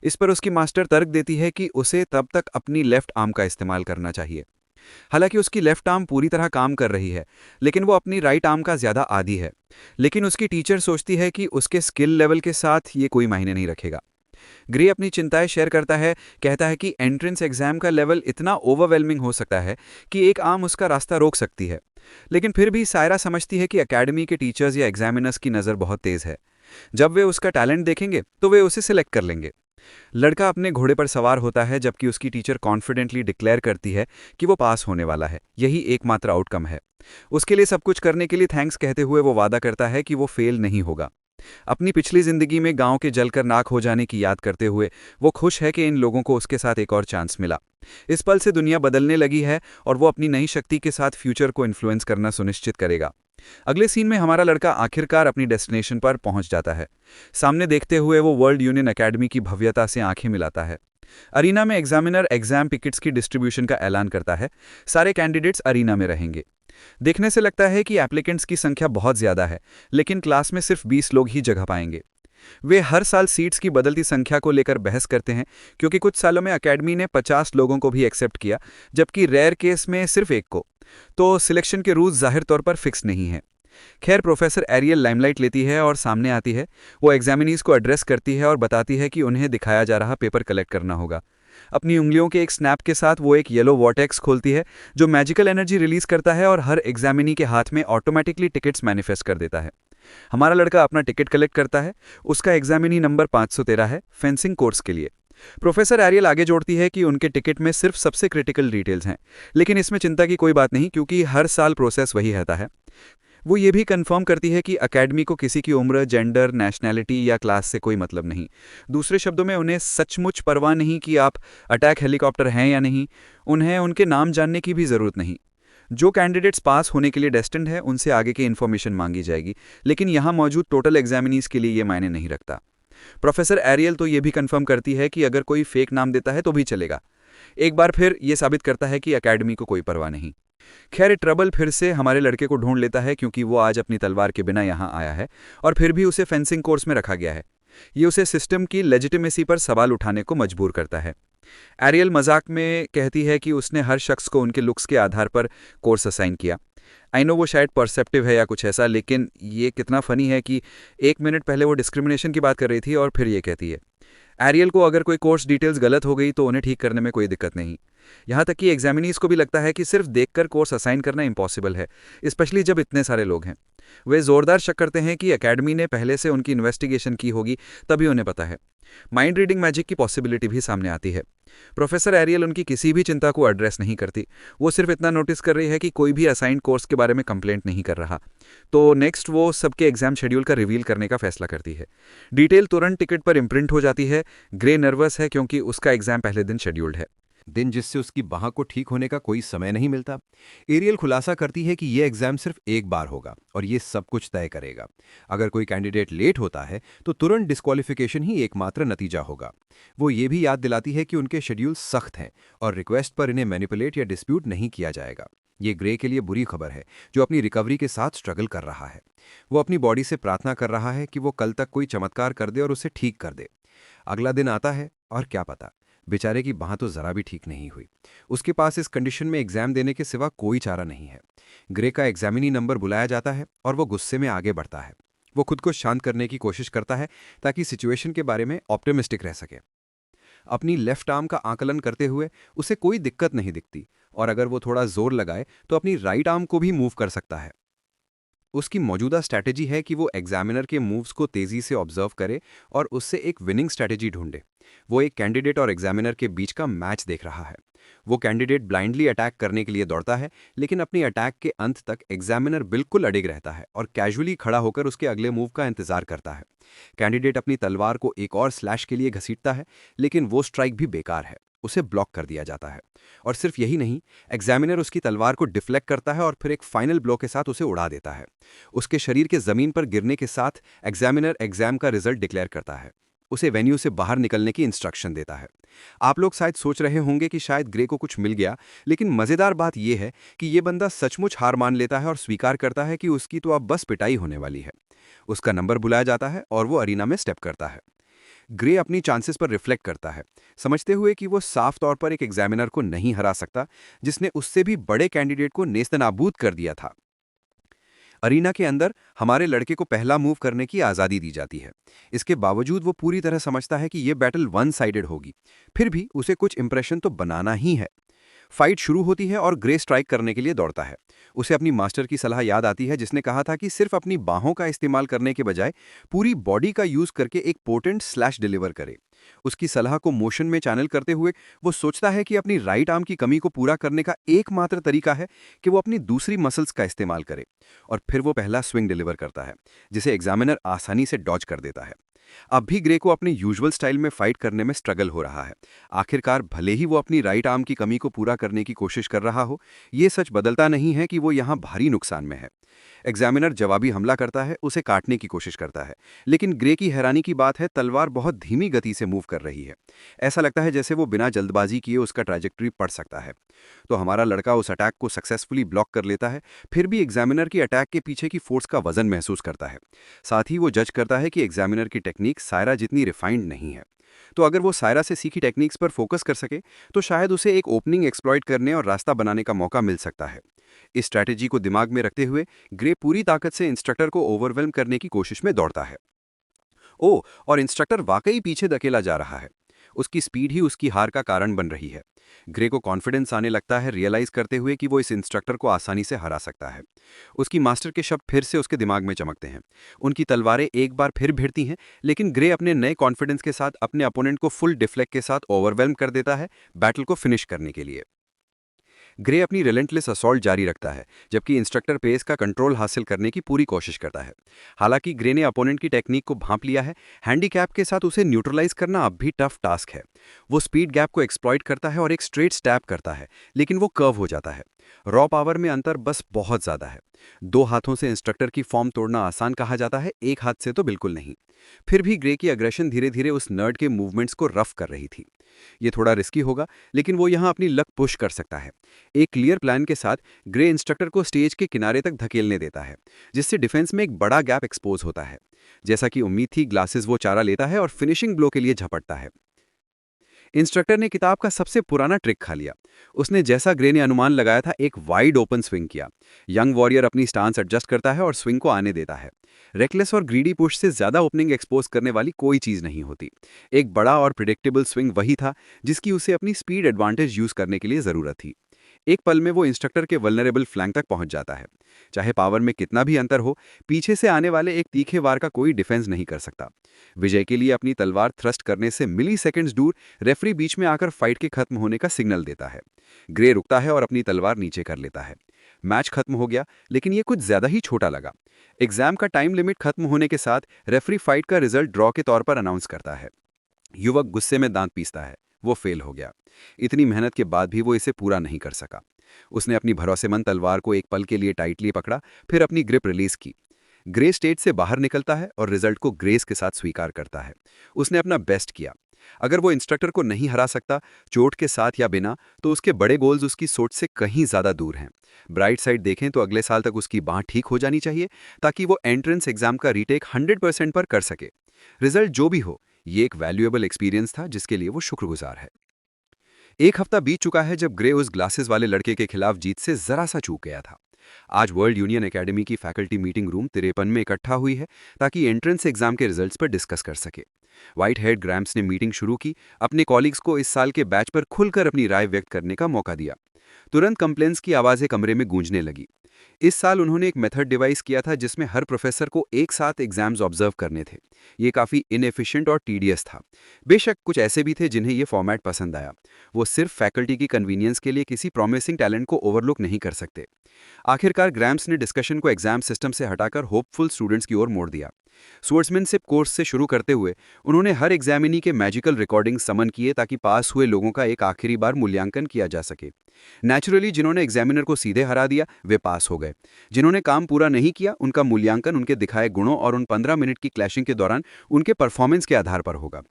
इस पर उसकी मास्टर तर्क देती है कि उसे तब तक अपनी लेफ्ट आर्म का इस्तेमाल करना चाहिए। हालांकि उसकी लेफ्ट आर्म पूरी तरह काम कर रही है, लेकिन वो अपनी राइट आर्म का ज्यादा आदी है। लेकिन उसकी टीचर सोचती है कि उसके स्किल लेवल के साथ ये कोई मायने नहीं रखेगा। ग्रे अपनी चिंताएं शेयर करता है, कहता है कि एंट्रेंस एग्जाम का लेवल इतना ओवरवेलमिंग हो सकता है कि एक आर्म उसका रास्ता रोक सकती है। लेकिन फिर भी सायरा समझती है कि एकेडमी के टीचर्स या एग्जामिनर्स की नज़र बहुत तेज है। जब वे उसका टैलेंट देखेंगे तो वे उसे सिलेक्ट कर लेंगे। लड़का अपने घोड़े पर सवार होता है जबकि उसकी टीचर कॉन्फिडेंटली डिक्लेयर करती है कि वो पास होने वाला है। यही एकमात्र आउटकम है। उसके लिए सब कुछ करने के लिए थैंक्स कहते हुए वो वादा करता है कि वो फेल नहीं होगा। अपनी पिछली जिंदगी में गांव के जलकर नाक हो जाने की याद करते हुए वो खुश है कि इन लोगों को उसके साथ एक और चांस मिला। इस पल से दुनिया बदलने लगी है और वो अपनी नई शक्ति के साथ फ्यूचर को इन्फ्लुएंस करना सुनिश्चित करेगा। अगले सीन में हमारा लड़का आखिरकार अपनी डेस्टिनेशन पर पहुंच जाता है। सामने देखते हुए वो वर्ल्ड यूनियन एकेडमी की भव्यता से आंखें मिलाता है। अरीना में एग्जामिनर एग्जाम टिकट्स की डिस्ट्रीब्यूशन का ऐलान करता है। सारे कैंडिडेट्स अरीना में रहेंगे। देखने से लगता है कि एप्लीकेंट्स की संख्या बहुत ज्यादा है, लेकिन क्लास में सिर्फ 20 लोग ही जगह पाएंगे। वे हर साल सीट्स की बदलती संख्या को लेकर बहस करते हैं, क्योंकि कुछ सालों में एकेडमी ने 50 लोगों को भी एक्सेप्ट किया, जबकि रेयर केस में सिर्फ एक को। तो सिलेक्शन के रूल्स जाहिर तौर पर फिक्स नहीं है। खैर, प्रोफेसर एरियल लाइमलाइट लेती है और सामने आती है। वो एग्जामिनीज को एड्रेस करती है और बताती है कि उन्हें दिखाया जा रहा पेपर कलेक्ट करना होगा। अपनी उंगलियों के एक स्नैप के साथ वो एक येलो वॉर्टेक्स खोलती है जो मैजिकल एनर्जी रिलीज करता है और हर एग्जामिनी के हाथ में ऑटोमेटिकली टिकट्स मैनिफेस्ट कर देता है। हमारा लड़का अपना टिकट कलेक्ट करता है। उसका एग्जामिनी नंबर 513 है, फेंसिंग कोर्स के लिए। प्रोफेसर एरियल आगे जोड़ती है कि उनके टिकट में सिर्फ सबसे क्रिटिकल डिटेल्स हैं, लेकिन इसमें चिंता की कोई बात नहीं क्योंकि हर साल प्रोसेस वही रहता है। वो ये भी कंफर्म करती है कि एकेडमी को किसी की उम्र, जेंडर, नेशनैलिटी या क्लास से कोई मतलब नहीं। दूसरे शब्दों में, उन्हें सचमुच परवाह नहीं कि आप अटैक हेलीकॉप्टर हैं या नहीं। उन्हें उनके नाम जानने की भी ज़रूरत नहीं। जो कैंडिडेट्स पास होने के लिए डेस्टिन्ड है उनसे आगे की इन्फॉर्मेशन मांगी जाएगी, लेकिन यहाँ मौजूद टोटल एग्जामिनीज के लिए ये मायने नहीं रखता। प्रोफेसर एरियल तो ये भी कंफर्म करती है कि अगर कोई फेक नाम देता है तो भी चलेगा। एक बार फिर ये साबित करता है कि एकेडमी को कोई परवाह नहीं। खैर, ट्रबल फिर से हमारे लड़के को ढूंढ लेता है क्योंकि वो आज अपनी तलवार के बिना यहाँ आया है और फिर भी उसे फेंसिंग कोर्स में रखा गया है। ये उसे सिस्टम की लेजिटिमेसी पर सवाल उठाने को मजबूर करता है। एरियल मजाक में कहती है कि उसने हर शख्स को उनके लुक्स के आधार पर कोर्स असाइन किया। आई नो वो शायद परसेप्टिव है या कुछ ऐसा, लेकिन ये कितना फनी है कि 1 मिनट पहले वो डिस्क्रिमिनेशन की बात कर रही थी और फिर ये कहती है। एरियल को अगर कोई कोर्स डिटेल्स गलत हो गई तो उन्हें ठीक करने में कोई दिक्कत नहीं। यहाँ तक कि एग्जामिनीज को भी लगता है कि सिर्फ देखकर कोर्स असाइन करना इम्पॉसिबल है, स्पेशली जब इतने सारे लोग हैं। वे जोरदार शक करते हैं कि एकेडमी ने पहले से उनकी इन्वेस्टिगेशन की होगी, तभी उन्हें पता है। माइंड रीडिंग मैजिक की पॉसिबिलिटी भी सामने आती है। प्रोफेसर एरियल उनकी किसी भी चिंता को एड्रेस नहीं करती। वो सिर्फ इतना नोटिस कर रही है कि कोई भी असाइंड कोर्स के बारे में कंप्लेंट नहीं कर रहा। तो नेक्स्ट वो सबके एग्जाम शेड्यूल का रिवील करने का फैसला करती है। डिटेल तुरंत टिकट पर इम्प्रिंट हो जाती है। ग्रे नर्वस है क्योंकि उसका एग्जाम पहले दिन शेड्यूल्ड है। दिन जिससे उसकी बाह को ठीक होने का कोई समय नहीं मिलता। एरियल खुलासा करती है कि यह एग्जाम सिर्फ एक बार होगा और ये सब कुछ तय करेगा। अगर कोई कैंडिडेट लेट होता है तो तुरंत डिस्क्वालिफिकेशन ही एकमात्र नतीजा होगा। वो ये भी याद दिलाती है कि उनके शेड्यूल सख्त हैं और रिक्वेस्ट पर इन्हें मैनिपुलेट या डिस्प्यूट नहीं किया जाएगा। ये ग्रे के लिए बुरी खबर है जो अपनी रिकवरी के साथ स्ट्रगल कर रहा है। वो अपनी बॉडी से प्रार्थना कर रहा है कि वो कल तक कोई चमत्कार कर दे और उसे ठीक कर दे। अगला दिन आता है और क्या पता, बेचारे की बाह तो जरा भी ठीक नहीं हुई। उसके पास इस कंडीशन में एग्जाम देने के सिवा कोई चारा नहीं है। ग्रे का एग्जामिनी नंबर बुलाया जाता है और वो गुस्से में आगे बढ़ता है। वो खुद को शांत करने की कोशिश करता है ताकि सिचुएशन के बारे में ऑप्टिमिस्टिक रह सके। अपनी लेफ्ट आर्म का आकलन करते हुए उसे कोई दिक्कत नहीं दिखती और अगर वो थोड़ा जोर लगाए तो अपनी राइट आर्म को भी मूव कर सकता है। उसकी मौजूदा स्ट्रैटेजी है कि वो एग्जामिनर के मूव्स को तेजी से ऑब्जर्व करे और उससे एक विनिंग स्ट्रैटेजी ढूंढे। वो एक कैंडिडेट और एग्जामिनर के बीच का मैच देख रहा है। वो कैंडिडेट ब्लाइंडली अटैक करने के लिए दौड़ता है, लेकिन अपनी अटैक के अंत तक एग्जामिनर बिल्कुल अडिग रहता है और कैजुअली खड़ा होकर उसके अगले मूव का इंतजार करता है। कैंडिडेट अपनी तलवार को एक और स्लैश के लिए घसीटता है, लेकिन वो स्ट्राइक भी बेकार है, उसे ब्लॉक कर दिया जाता है। और सिर्फ यही नहीं, एग्जामिनर उसकी तलवार को डिफ्लेक्ट करता है और फिर एक फाइनल ब्लो के साथ उसे उड़ा देता है। उसके शरीर के जमीन पर गिरने के साथ एग्जामिनर एग्जाम का रिजल्ट डिक्लेयर करता है, उसे वेन्यू से बाहर निकलने की इंस्ट्रक्शन देता है। आप लोग शायद सोच रहे होंगे कि शायद ग्रे को कुछ मिल गया, लेकिन मजेदार बात यह है कि यह बंदा सचमुच हार मान लेता है और स्वीकार करता है कि उसकी तो अब बस पिटाई होने वाली है। उसका नंबर बुलाया जाता है और वो अरीना में स्टेप करता है। ग्रे अपनी चांसेस पर रिफ्लेक्ट करता है, समझते हुए कि वो साफ तौर पर एक एग्जामिनर को नहीं हरा सकता जिसने उससे भी बड़े कैंडिडेट को नेस्तनाबूद कर दिया था। अरीना के अंदर हमारे लड़के को पहला मूव करने की आज़ादी दी जाती है। इसके बावजूद वो पूरी तरह समझता है कि ये बैटल वन साइडेड होगी, फिर भी उसे कुछ इंप्रेशन तो बनाना ही है। फाइट शुरू होती है और ग्रे स्ट्राइक करने के लिए दौड़ता है। उसे अपनी मास्टर की सलाह याद आती है, जिसने कहा था कि सिर्फ अपनी बाहों का इस्तेमाल करने के बजाय पूरी बॉडी का यूज करके एक पोटेंट स्लैश डिलीवर करे। उसकी सलाह को मोशन में चैनल करते हुए वो सोचता है कि अपनी राइट आर्म की कमी को पूरा करने का एकमात्र तरीका है कि वो अपनी दूसरी मसल्स का इस्तेमाल करे। और फिर वो पहला स्विंग डिलीवर करता है, जिसे एग्जामिनर आसानी से डॉज कर देता है। अब भी ग्रे को अपने यूजुअल स्टाइल में फाइट करने में स्ट्रगल हो रहा है। आखिरकार भले ही वो अपनी राइट आर्म की कमी को पूरा करने की कोशिश कर रहा हो, ये सच बदलता नहीं है कि वो यहाँ भारी नुकसान में है। एग्जामिनर जवाबी हमला करता है, उसे काटने की कोशिश करता है, लेकिन ग्रे की हैरानी की बात है तलवार बहुत धीमी गति से मूव कर रही है। ऐसा लगता है जैसे वो बिना जल्दबाजी किए उसका ट्रैजेक्टरी पढ़ सकता है। तो हमारा लड़का उस अटैक को सक्सेसफुली ब्लॉक कर लेता है, फिर भी एग्जामिनर की अटैक के पीछे की फोर्स का वजन महसूस करता है। साथ ही वो जज करता है कि एग्जामिनर की टेक्निक सायरा जितनी रिफाइंड नहीं है। तो अगर वो सायरा से सीखी टेक्निक्स पर फोकस कर सके तो शायद उसे एक ओपनिंग एक्सप्लॉइट करने और रास्ता बनाने का मौका मिल सकता है। इस स्ट्रैटेजी को दिमाग में रखते हुए ग्रे पूरी ताकत से इंस्ट्रक्टर को ओवरवेल्म करने की कोशिश में दौड़ता है। और इंस्ट्रक्टर वाकई पीछे धकेला जा रहा है। उसकी स्पीड ही उसकी हार का कारण बन रही है। ग्रे को कॉन्फिडेंस आने लगता है, रियलाइज करते हुए कि वो इस इंस्ट्रक्टर को आसानी से हरा सकता है। उसकी मास्टर के शब्द फिर से उसके दिमाग में चमकते हैं। उनकी तलवारें एक बार फिर भिड़ती हैं, लेकिन ग्रे अपने नए कॉन्फिडेंस के साथ अपने अपोनेंट को फुल डिफ्लेक्ट के साथ ओवरवेल्म कर देता है, बैटल को फिनिश करने के लिए। ग्रे अपनी रिलेंटलेस असॉल्ट जारी रखता है, जबकि इंस्ट्रक्टर पेस का कंट्रोल हासिल करने की पूरी कोशिश करता है। हालांकि ग्रे ने अपोनेंट की टेक्निक को भांप लिया है, हैंडीकैप के साथ उसे न्यूट्रलाइज करना अब भी टफ टास्क है। वो स्पीड गैप को एक्सप्लॉइट करता है और एक स्ट्रेट स्टैप करता है, लेकिन वो कर्व हो जाता है। रॉ पावर में अंतर बस बहुत ज्यादा है। 2 हाथों से इंस्ट्रक्टर की फॉर्म तोड़ना आसान कहा जाता है, एक हाथ से तो बिल्कुल नहीं। फिर भी ग्रे की अग्रेशन धीरे धीरे उस नर्ड के मूवमेंट्स को रफ कर रही थी। ये थोड़ा रिस्की होगा, लेकिन वो यहाँ अपनी लक पुश कर सकता है। एक क्लियर प्लान के साथ ग्रे इंस्ट्रक्टर को स्टेज के किनारे तक धकेलने देता है, जिससे डिफेंस में एक बड़ा गैप एक्सपोज होता है। जैसा कि उम्मीद थी, ग्लासेस वो चारा लेता है और फिनिशिंग ब्लो के लिए झपटता है। इंस्ट्रक्टर ने किताब का सबसे पुराना ट्रिक खा लिया। उसने जैसा ग्रे ने अनुमान लगाया था, एक वाइड ओपन स्विंग किया। यंग वॉरियर अपनी स्टांस एडजस्ट करता है और स्विंग को आने देता है। रेकलेस और ग्रीडी पुश से ज्यादा ओपनिंग एक्सपोज करने वाली कोई चीज नहीं होती। एक बड़ा और प्रिडिक्टेबल स्विंग वही था जिसकी उसे अपनी स्पीड एडवांटेज यूज करने के लिए जरूरत थी। एक पल में वो इंस्ट्रक्टर के वल्नरेबल फ्लैंक तक पहुंच जाता है। चाहे पावर में कितना भी अंतर हो, पीछे से आने वाले एक तीखे वार का कोई डिफेंस नहीं कर सकता। विजय के लिए अपनी तलवार थ्रस्ट करने से मिली सेकेंड्स दूर रेफरी बीच में आकर फाइट के खत्म होने का सिग्नल देता है। ग्रे रुकता है और अपनी तलवार नीचे कर लेता है। मैच खत्म हो गया, लेकिन ये कुछ ज्यादा ही छोटा लगा। एग्जाम का टाइम लिमिट खत्म होने के साथ रेफरी फाइट का रिजल्ट ड्रॉ के तौर पर अनाउंस करता है। युवक गुस्से में दांत पीसता है, वो फेल हो गया। इतनी मेहनत के बाद भी वो इसे पूरा नहीं कर सका। उसने अपनी भरोसेमंद तलवार को एक पल के लिए टाइटली पकड़ा, फिर अपनी ग्रिप रिलीज की। ग्रे स्टेज से बाहर निकलता है और रिजल्ट को ग्रेस के साथ स्वीकार करता है। उसने अपना बेस्ट किया। अगर वो इंस्ट्रक्टर को नहीं हरा सकता, चोट के साथ या बिना, तो उसके बड़े गोल्स उसकी सोच से कहीं ज्यादा दूर हैं। ब्राइट साइड देखें तो अगले साल तक उसकी बांह ठीक हो जानी चाहिए, ताकि वो एंट्रेंस एग्जाम का रीटेक 100% पर कर सके। रिजल्ट जो भी हो, ये एक वैल्यूएबल एक्सपीरियंस था जिसके लिए वो शुक्रगुजार है। एक हफ्ता बीत चुका है जब ग्रे उस ग्लासेस वाले लड़के के खिलाफ जीत से जरा सा चूक गया था। आज वर्ल्ड यूनियन एकेडमी की फैकल्टी मीटिंग रूम 53 में इकट्ठा हुई है, ताकि एंट्रेंस एग्जाम के रिजल्ट्स पर डिस्कस कर सके। व्हाइट हेड ग्रैम्स ने मीटिंग शुरू की, अपने कॉलीग्स को इस साल के बैच पर खुलकर अपनी राय व्यक्त करने का मौका दिया। तुरंत कंप्लेंट्स की आवाजें कमरे में गूंजने लगी। इस साल उन्होंने एक मेथड डिवाइस किया था जिसमें हर प्रोफेसर को एक साथ एग्जाम्स ऑब्जर्व करने थे। ये काफ़ी इनएफिशिएंट और टीडियस था। बेशक कुछ ऐसे भी थे जिन्हें ये फॉर्मेट पसंद आया। वो सिर्फ फैकल्टी की कन्वीनियंस के लिए किसी प्रॉमिसिंग टैलेंट को ओवरलुक नहीं कर सकते। आखिरकार ग्रैम्स ने डिस्कशन को एग्जाम सिस्टम से हटाकर होपफुल स्टूडेंट्स की ओर मोड़ दिया। स्वर्ड्समैनशिप कोर्स से शुरू करते हुए उन्होंने हर एग्जामिनी के मैजिकल रिकॉर्डिंग समन किए ताकि पास हुए लोगों का एक आखिरी बार मूल्यांकन किया जा सके। नेचुरली जिन्होंने एग्जामिनर को सीधे हरा दिया वे पास हो गए। जिन्होंने काम पूरा नहीं किया उनका मूल्यांकन उनके दिखाए गुणों और उन 15 मिनट की क्लैशिंग के दौरान उनके परफॉर्मेंस के आधार पर होगा।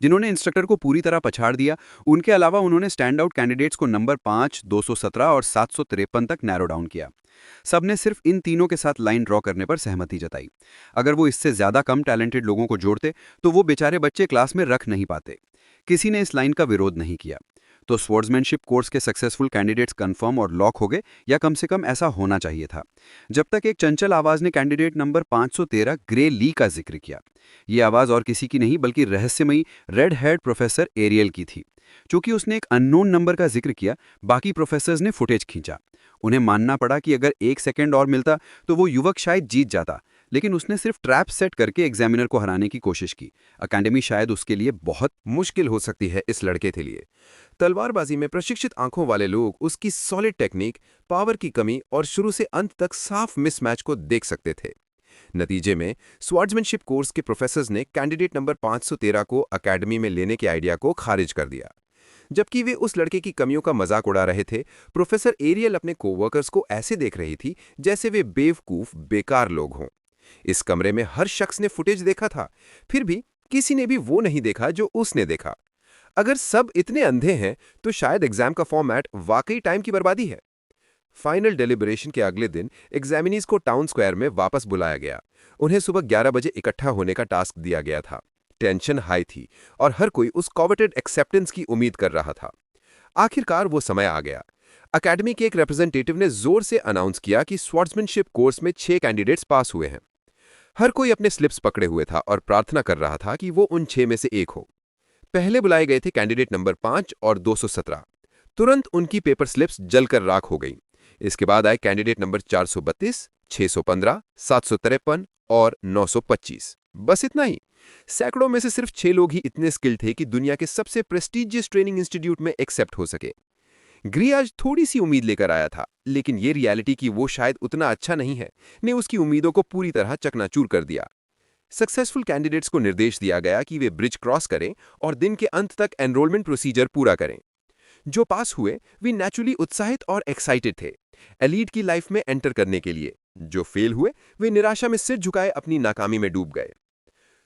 जिन्होंने इंस्ट्रक्टर को पूरी तरह पछाड़ दिया उनके अलावा उन्होंने स्टैंड आउट कैंडिडेट्स को नंबर 5, 217 और 753 तक नैरो डाउन किया। सबने सिर्फ इन तीनों के साथ लाइन ड्रॉ करने पर सहमति जताई। अगर वो इससे ज्यादा कम टैलेंटेड लोगों को जोड़ते तो वो बेचारे बच्चे क्लास में रख नहीं पाते। किसी ने इस लाइन का विरोध नहीं किया। तो स्वर्ड्समैनशिप कोर्स के सक्सेसफुल कैंडिडेट्स कंफर्म और लॉक हो गए, या कम से कम ऐसा होना चाहिए था, जब तक एक चंचल आवाज ने कैंडिडेट नंबर 513 ग्रे ली का जिक्र किया। ये आवाज और किसी की नहीं बल्कि रहस्यमयी रेड हेयर्ड प्रोफेसर एरियल की थी। चूंकि उसने एक अननोन नंबर का जिक्र किया, बाकी प्रोफेसर्स ने फुटेज खींचा। उन्हें मानना पड़ा कि अगर 1 सेकेंड और मिलता तो वो युवक शायद जीत जाता, लेकिन उसने सिर्फ ट्रैप सेट करके एग्जामिनर को हराने की कोशिश की। अकेडमी शायद उसके लिए बहुत मुश्किल हो सकती है इस लड़के के लिए। तलवारबाजी में प्रशिक्षित आंखों वाले लोग उसकी सॉलिड टेक्निक, पावर की कमी और शुरू से अंत तक साफ मिसमैच को देख सकते थे। नतीजे में स्वर्ड्समैनशिप कोर्स के प्रोफेसर्स ने कैंडिडेट नंबर 513 को अकेडमी में लेने के आइडिया को खारिज कर दिया। जबकि वे उस लड़के की कमियों का मजाक उड़ा रहे थे, प्रोफेसर एरियल अपने कोवर्कर्स को ऐसे देख रही थी जैसे वे बेवकूफ, बेकार लोग हों। इस कमरे में हर शख्स ने फुटेज देखा था, फिर भी किसी ने भी वो नहीं देखा जो उसने देखा। अगर सब इतने अंधे हैं तो शायद एग्जाम का फॉर्मेट वाकई टाइम की बर्बादी है। फाइनल डेलिब्रेशन के अगले दिन एग्जामिनीज को टाउन स्क्वायर में वापस बुलाया गया। उन्हें सुबह 11 बजे इकट्ठा होने का टास्क दिया गया था। टेंशन हाई थी और हर कोई उस कॉवेटेड एक्सेप्टेंस की उम्मीद कर रहा था। आखिरकार वो समय आ गया। अकेडमी के एक रिप्रेजेंटेटिव ने जोर से अनाउंस किया कि स्वर्ड्समैनशिप कोर्स में 6 कैंडिडेट्स पास हुए हैं। हर कोई अपने स्लिप्स पकड़े हुए था और प्रार्थना कर रहा था कि वो उन 6 में से एक हो। पहले बुलाए गए थे कैंडिडेट नंबर 5 और 217। तुरंत उनकी पेपर स्लिप्स जलकर राख हो गई। इसके बाद आए कैंडिडेट नंबर 432, 615, 753 और 925। बस इतना ही। सैकड़ों में से सिर्फ 6 लोग ही इतने स्किल्ड थे कि दुनिया के सबसे प्रेस्टिजियस ट्रेनिंग इंस्टीट्यूट में एक्सेप्ट हो सके। ग्रे आज थोड़ी सी उम्मीद लेकर आया था, लेकिन ये रियलिटी कि वो शायद उतना अच्छा नहीं है ने उसकी उम्मीदों को पूरी तरह चकनाचूर कर दिया। सक्सेसफुल कैंडिडेट्स को निर्देश दिया गया कि वे ब्रिज क्रॉस करें और दिन के अंत तक एनरोलमेंट प्रोसीजर पूरा करें। जो पास हुए वे नेचुरली उत्साहित और एक्साइटेड थे एलीट की लाइफ में एंटर करने के लिए। जो फेल हुए वे निराशा में सिर झुकाए अपनी नाकामी में डूब गए।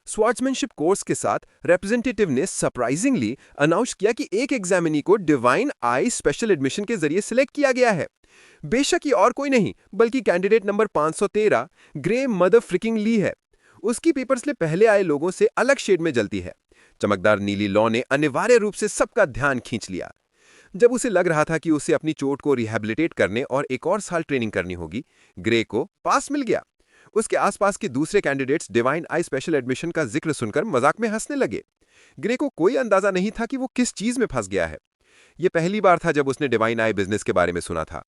स्वर्ड्समैनशिप कोर्स के साथ रिप्रेजेंटेटिव ने सरप्राइजिंगली अनाउंस किया कि एक एग्जामिनी को डिवाइन आई स्पेशल एडमिशन के जरिए सिलेक्ट किया गया है। बेशक ये और कोई नहीं बल्कि कैंडिडेट नंबर 513 ग्रे मदर फ्रिकिंग ली है। उसकी पेपर स्लिप पहले आए लोगों से अलग शेड में जलती है। चमकदार नीली लॉ ने अनिवार्य रूप से सबका ध्यान खींच लिया। जब उसे लग रहा था कि उसे अपनी चोट को रिहैबिलिटेट करने और एक और साल ट्रेनिंग करनी होगी, ग्रे को पास मिल गया। उसके आसपास के दूसरे candidates divine I special admission का जिक्र सुनकर मजाक में हंसने लगे। ग्रे को कोई अंदाजा नहीं था कि वो किस चीज में फंस गया है। यह पहली बार था जब उसने डिवाइन आई बिजनेस के बारे में सुना था।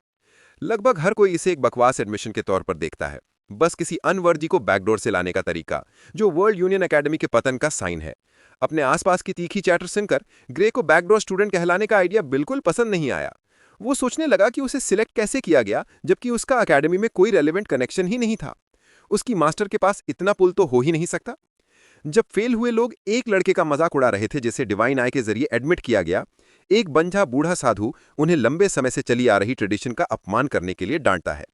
लगभग हर कोई इसे एक बकवास एडमिशन के तौर पर देखता है, बस किसी अनवर्दी को बैकडोर से लाने का तरीका, जो वर्ल्ड यूनियन एकेडमी के पतन का साइन है। अपने आसपास की तीखी चैटर सुनकर ग्रे को बैकडोर स्टूडेंट कहलाने का आइडिया बिल्कुल पसंद नहीं आया। वो सोचने लगा कि उसे सिलेक्ट कैसे किया गया जबकि उसका अकेडमी में कोई रेलेवेंट कनेक्शन ही नहीं था। उसकी मास्टर के पास इतना पुल तो हो ही नहीं सकता। जब फेल हुए लोग एक लड़के का मजाक उड़ा रहे थे जिसे डिवाइन आई के जरिए एडमिट किया गया, एक बंझा बूढ़ा साधु उन्हें लंबे समय से चली आ रही ट्रेडिशन का अपमान करने के लिए डांटता है।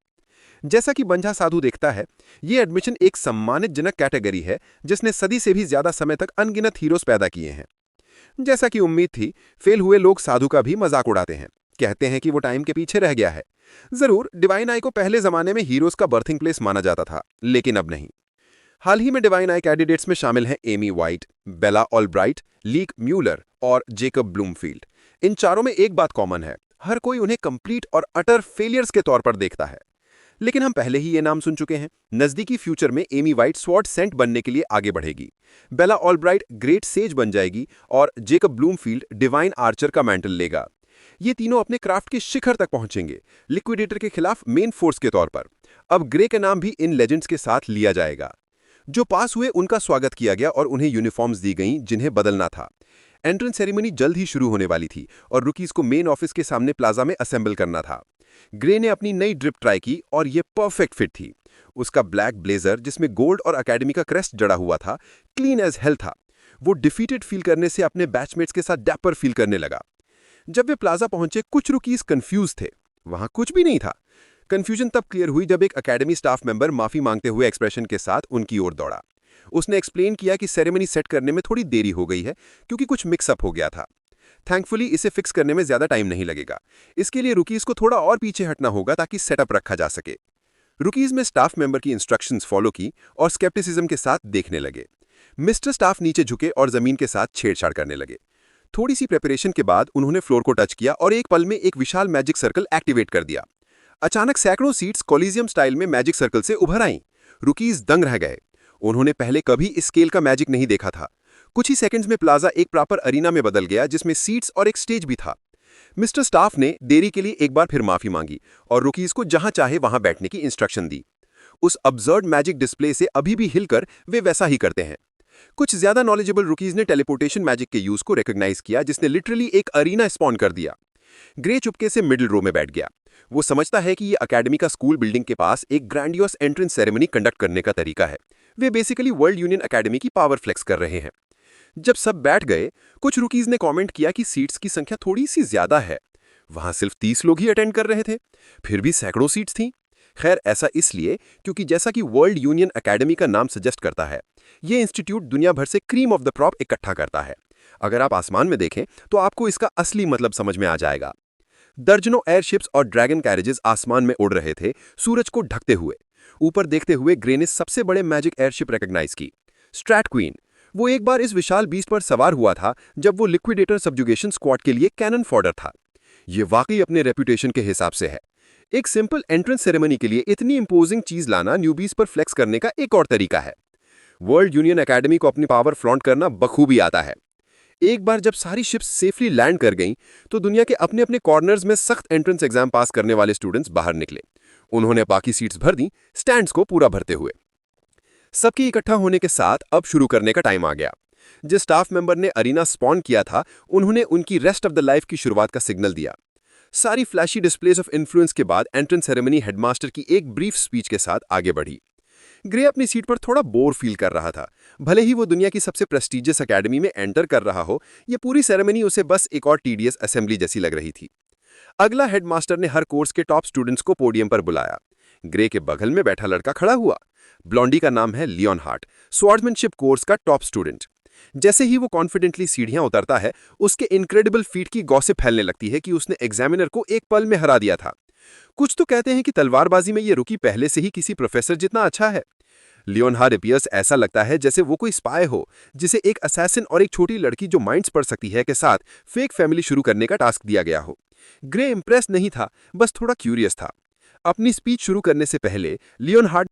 जैसा कि बंझा साधु देखता है, ये एडमिशन एक सम्मानित जनक कैटेगरी है जिसने सदी से भी ज्यादा समय तक अनगिनत हीरोज पैदा किए हैं। जैसा कि उम्मीद थी, फेल हुए लोग साधु का भी मजाक उड़ाते हैं, कहते हैं कि वो टाइम के पीछे रह गया है। जरूर डिवाइन आई को पहले जमाने में हीरोज का बर्थिंग प्लेस माना जाता था, लेकिन अब नहीं। हाल ही में डिवाइन आई कैंडिडेट्स में शामिल हैं एमी वाइट, बेला ऑलब्राइट, लीक म्यूलर और जेकब ब्लूमफील्ड। इन चारों में एक बात कॉमन है, हर कोई उन्हें कंप्लीट और अटर फेलियर्स के तौर पर देखता है। लेकिन हम पहले ही ये नाम सुन चुके हैं। नजदीकी फ्यूचर में एमी वाइट स्वॉर्ड सेंट बनने के लिए आगे बढ़ेगी, बेला ऑलब्राइट ग्रेट सेज बन जाएगी और जेकब ब्लूमफील्ड डिवाइन आर्चर का मैंटल लेगा। ये तीनों अपने क्राफ्ट के शिखर तक पहुंचेंगे, लिक्विडेटर के खिलाफ मेन फोर्स के तौर पर। अब ग्रे का नाम भी इन लेजेंड्स के साथ लिया जाएगा। जो पास हुए उनका स्वागत किया गया और उन्हें यूनिफॉर्म्स दी गईं जिन्हें बदलना था। एंट्रेंस सेरेमनी जल्द ही शुरू होने वाली थी और रुकीज को मेन ऑफिस के सामने प्लाजा में असेंबल करना था। ग्रे ने अपनी नई ड्रिप ट्राई की और ये परफेक्ट फिट थी। उसका ब्लैक ब्लेजर जिसमें गोल्ड और अकेडमी का क्रेस्ट जड़ा हुआ था, क्लीन एज हेल था। वो डिफीटेड फील करने से अपने बैचमेट्स के साथ डैपर फील करने लगा। जब वे प्लाजा पहुंचे, कुछ रुकीज कंफ्यूज थे। वहां कुछ भी नहीं था। कंफ्यूजन तब क्लियर हुई जब एक अकेडमी स्टाफ मेंबर माफी मांगते हुए एक्सप्रेशन के साथ उनकी ओर दौड़ा। उसने एक्सप्लेन किया कि सेरेमनी सेट करने में थोड़ी देरी हो गई है क्योंकि कुछ मिक्सअप हो गया था। थैंकफुली इसे फिक्स करने में ज्यादा टाइम नहीं लगेगा। इसके लिए रुकीज को थोड़ा और पीछे हटना होगा ताकि सेटअप रखा जा सके। रुकीज में स्टाफ मेंबर की इंस्ट्रक्शंस फॉलो की और स्केप्टिसिज्म के साथ देखने लगे। मिस्टर स्टाफ नीचे झुके और जमीन के साथ छेड़छाड़ करने लगे। थोड़ी सी प्रिपरेशन के बाद उन्होंने फ्लोर को टच किया और एक पल में एक विशाल मैजिक सर्कल एक्टिवेट कर दिया। अचानक सैकड़ों सीट्स कोलिजियम स्टाइल में मैजिक सर्कल से उभर आईं। रुकीज दंग रह गए। उन्होंने पहले कभी इस स्केल का मैजिक नहीं देखा था। कुछ ही सेकंड्स में प्लाजा एक प्रॉपर अरीना में बदल गया जिसमें सीट्स और एक स्टेज भी था। मिस्टर स्टाफ ने देरी के लिए एक बार फिर माफी मांगी और रुकीज को जहां चाहे वहां बैठने की इंस्ट्रक्शन दी। उस अब्सर्ड मैजिक डिस्प्ले से अभी भी हिलकर वे वैसा ही करते हैं। कुछ ज्यादा नॉलेजेबल रुकीज ने टेलीपोर्टेशन मैजिक के यूज को रिकॉग्नाइज किया जिसने लिटरली एक अरीना स्पॉन कर दिया। ग्रे चुपके से मिडिल रो में बैठ गया। वो समझता है कि ये अकेडमी का स्कूल बिल्डिंग के पास एक ग्रैंडियोस एंट्रेंस सेरेमनी कंडक्ट करने का तरीका है। Way basically world union academy की पावर फ्लेक्स कर रहे हैं। जब सब बैठ गए, कुछ रुकीज ने कमेंट किया कि सीट्स की संख्या थोड़ी सी ज्यादा है। वहां सिर्फ 30 लोग ही अटेंड कर रहे थे, फिर भी सैकड़ों सीट्स थीं। खैर, ऐसा इसलिए क्योंकि जैसा कि वर्ल्ड यूनियन अकेडमी का नाम सजेस्ट करता है, ये इंस्टीट्यूट दुनिया भर से क्रीम ऑफ द क्रॉप इकट्ठा करता है। अगर आप आसमान में देखें तो आपको इसका असली मतलब समझ में आ जाएगा। दर्जनों एयरशिप्स और ड्रैगन कैरेजेस आसमान में उड़ रहे थे, सूरज को ढकते हुए। ऊपर देखते हुए ग्रे ने सबसे बड़े मैजिक एयरशिप रिकॉग्नाइज की, स्ट्रैट क्वीन। वो एक बार इस विशाल बीस्ट पर सवार हुआ था जब वो लिक्विडेटर सबजुगेशन स्क्वाड के लिए कैनन फॉडर था। ये वाकई अपने रेपुटेशन के हिसाब से है। एक सिंपल एंट्रेंस सेरेमनी के लिए इतनी इंपोजिंग चीज लाना न्यूबीज पर फ्लेक्स करने का एक और तरीका है। वर्ल्ड यूनियन अकेडमी को अपनी पावर फ्लॉन्ट करना बखूबी आता है। एक बार जब सारी शिप्स सेफली लैंड कर गईं, तो दुनिया के अपने अपने कॉर्नर्स में सख्त एंट्रेंस एग्जाम पास करने वाले स्टूडेंट्स बाहर निकले। उन्होंने बाकी सीट्स भर दी, स्टैंड्स को पूरा भरते हुए। सबके इकट्ठा होने के साथ अब शुरू करने का टाइम आ गया। जिस स्टाफ मेंबर ने अरीना स्पॉन किया था, उन्होंने उनकी रेस्ट ऑफ द लाइफ की शुरुआत का सिग्नल दिया। सारी फ्लैशी डिस्प्लेज ऑफ इन्फ्लुएंस के बाद एंट्रेंस सेरेमनी हेडमास्टर की एक ब्रीफ स्पीच के साथ आगे बढ़ी। ग्रे अपनी सीट पर थोड़ा बोर फील कर रहा था। भले ही वो दुनिया की सबसे प्रेस्टिजियस अकेडमी में एंटर कर रहा हो, ये पूरी सेरेमनी उसे बस एक और टीडियस असेंबली जैसी लग रही थी। अगला हेडमास्टर ने हर कोर्स के टॉप स्टूडेंट्स को पोडियम पर बुलाया। ग्रे के बगल में बैठा लड़का खड़ा हुआ। ब्लॉन्डी का नाम है लियोन हार्ट, स्वॉर्ड्समैनशिप कोर्स का टॉप स्टूडेंट। जैसे ही वो कॉन्फिडेंटली सीढ़ियां उतरता है, उसके इनक्रेडिबल फीट की गॉसिप फैलने लगती है कि उसने एग्जामिनर को एक पल में हरा दिया था। कुछ तो कहते हैं कि तलवारबाजी में ये रुकी पहले से ही किसी प्रोफेसर जितना अच्छा है। लियोनहार्ड एपियर्स ऐसा लगता है जैसे वो कोई स्पाई हो, जिसे एक असैसिन और एक छोटी लड़की जो माइंड्स पढ़ सकती है के साथ फेक फैमिली शुरू करने का टास्क दिया गया हो। ग्रे इंप्रेस नहीं था, बस थोड़ा क्यूरियस था। अपनी स्पीच शुरू करने से पहले लियोनहार्ड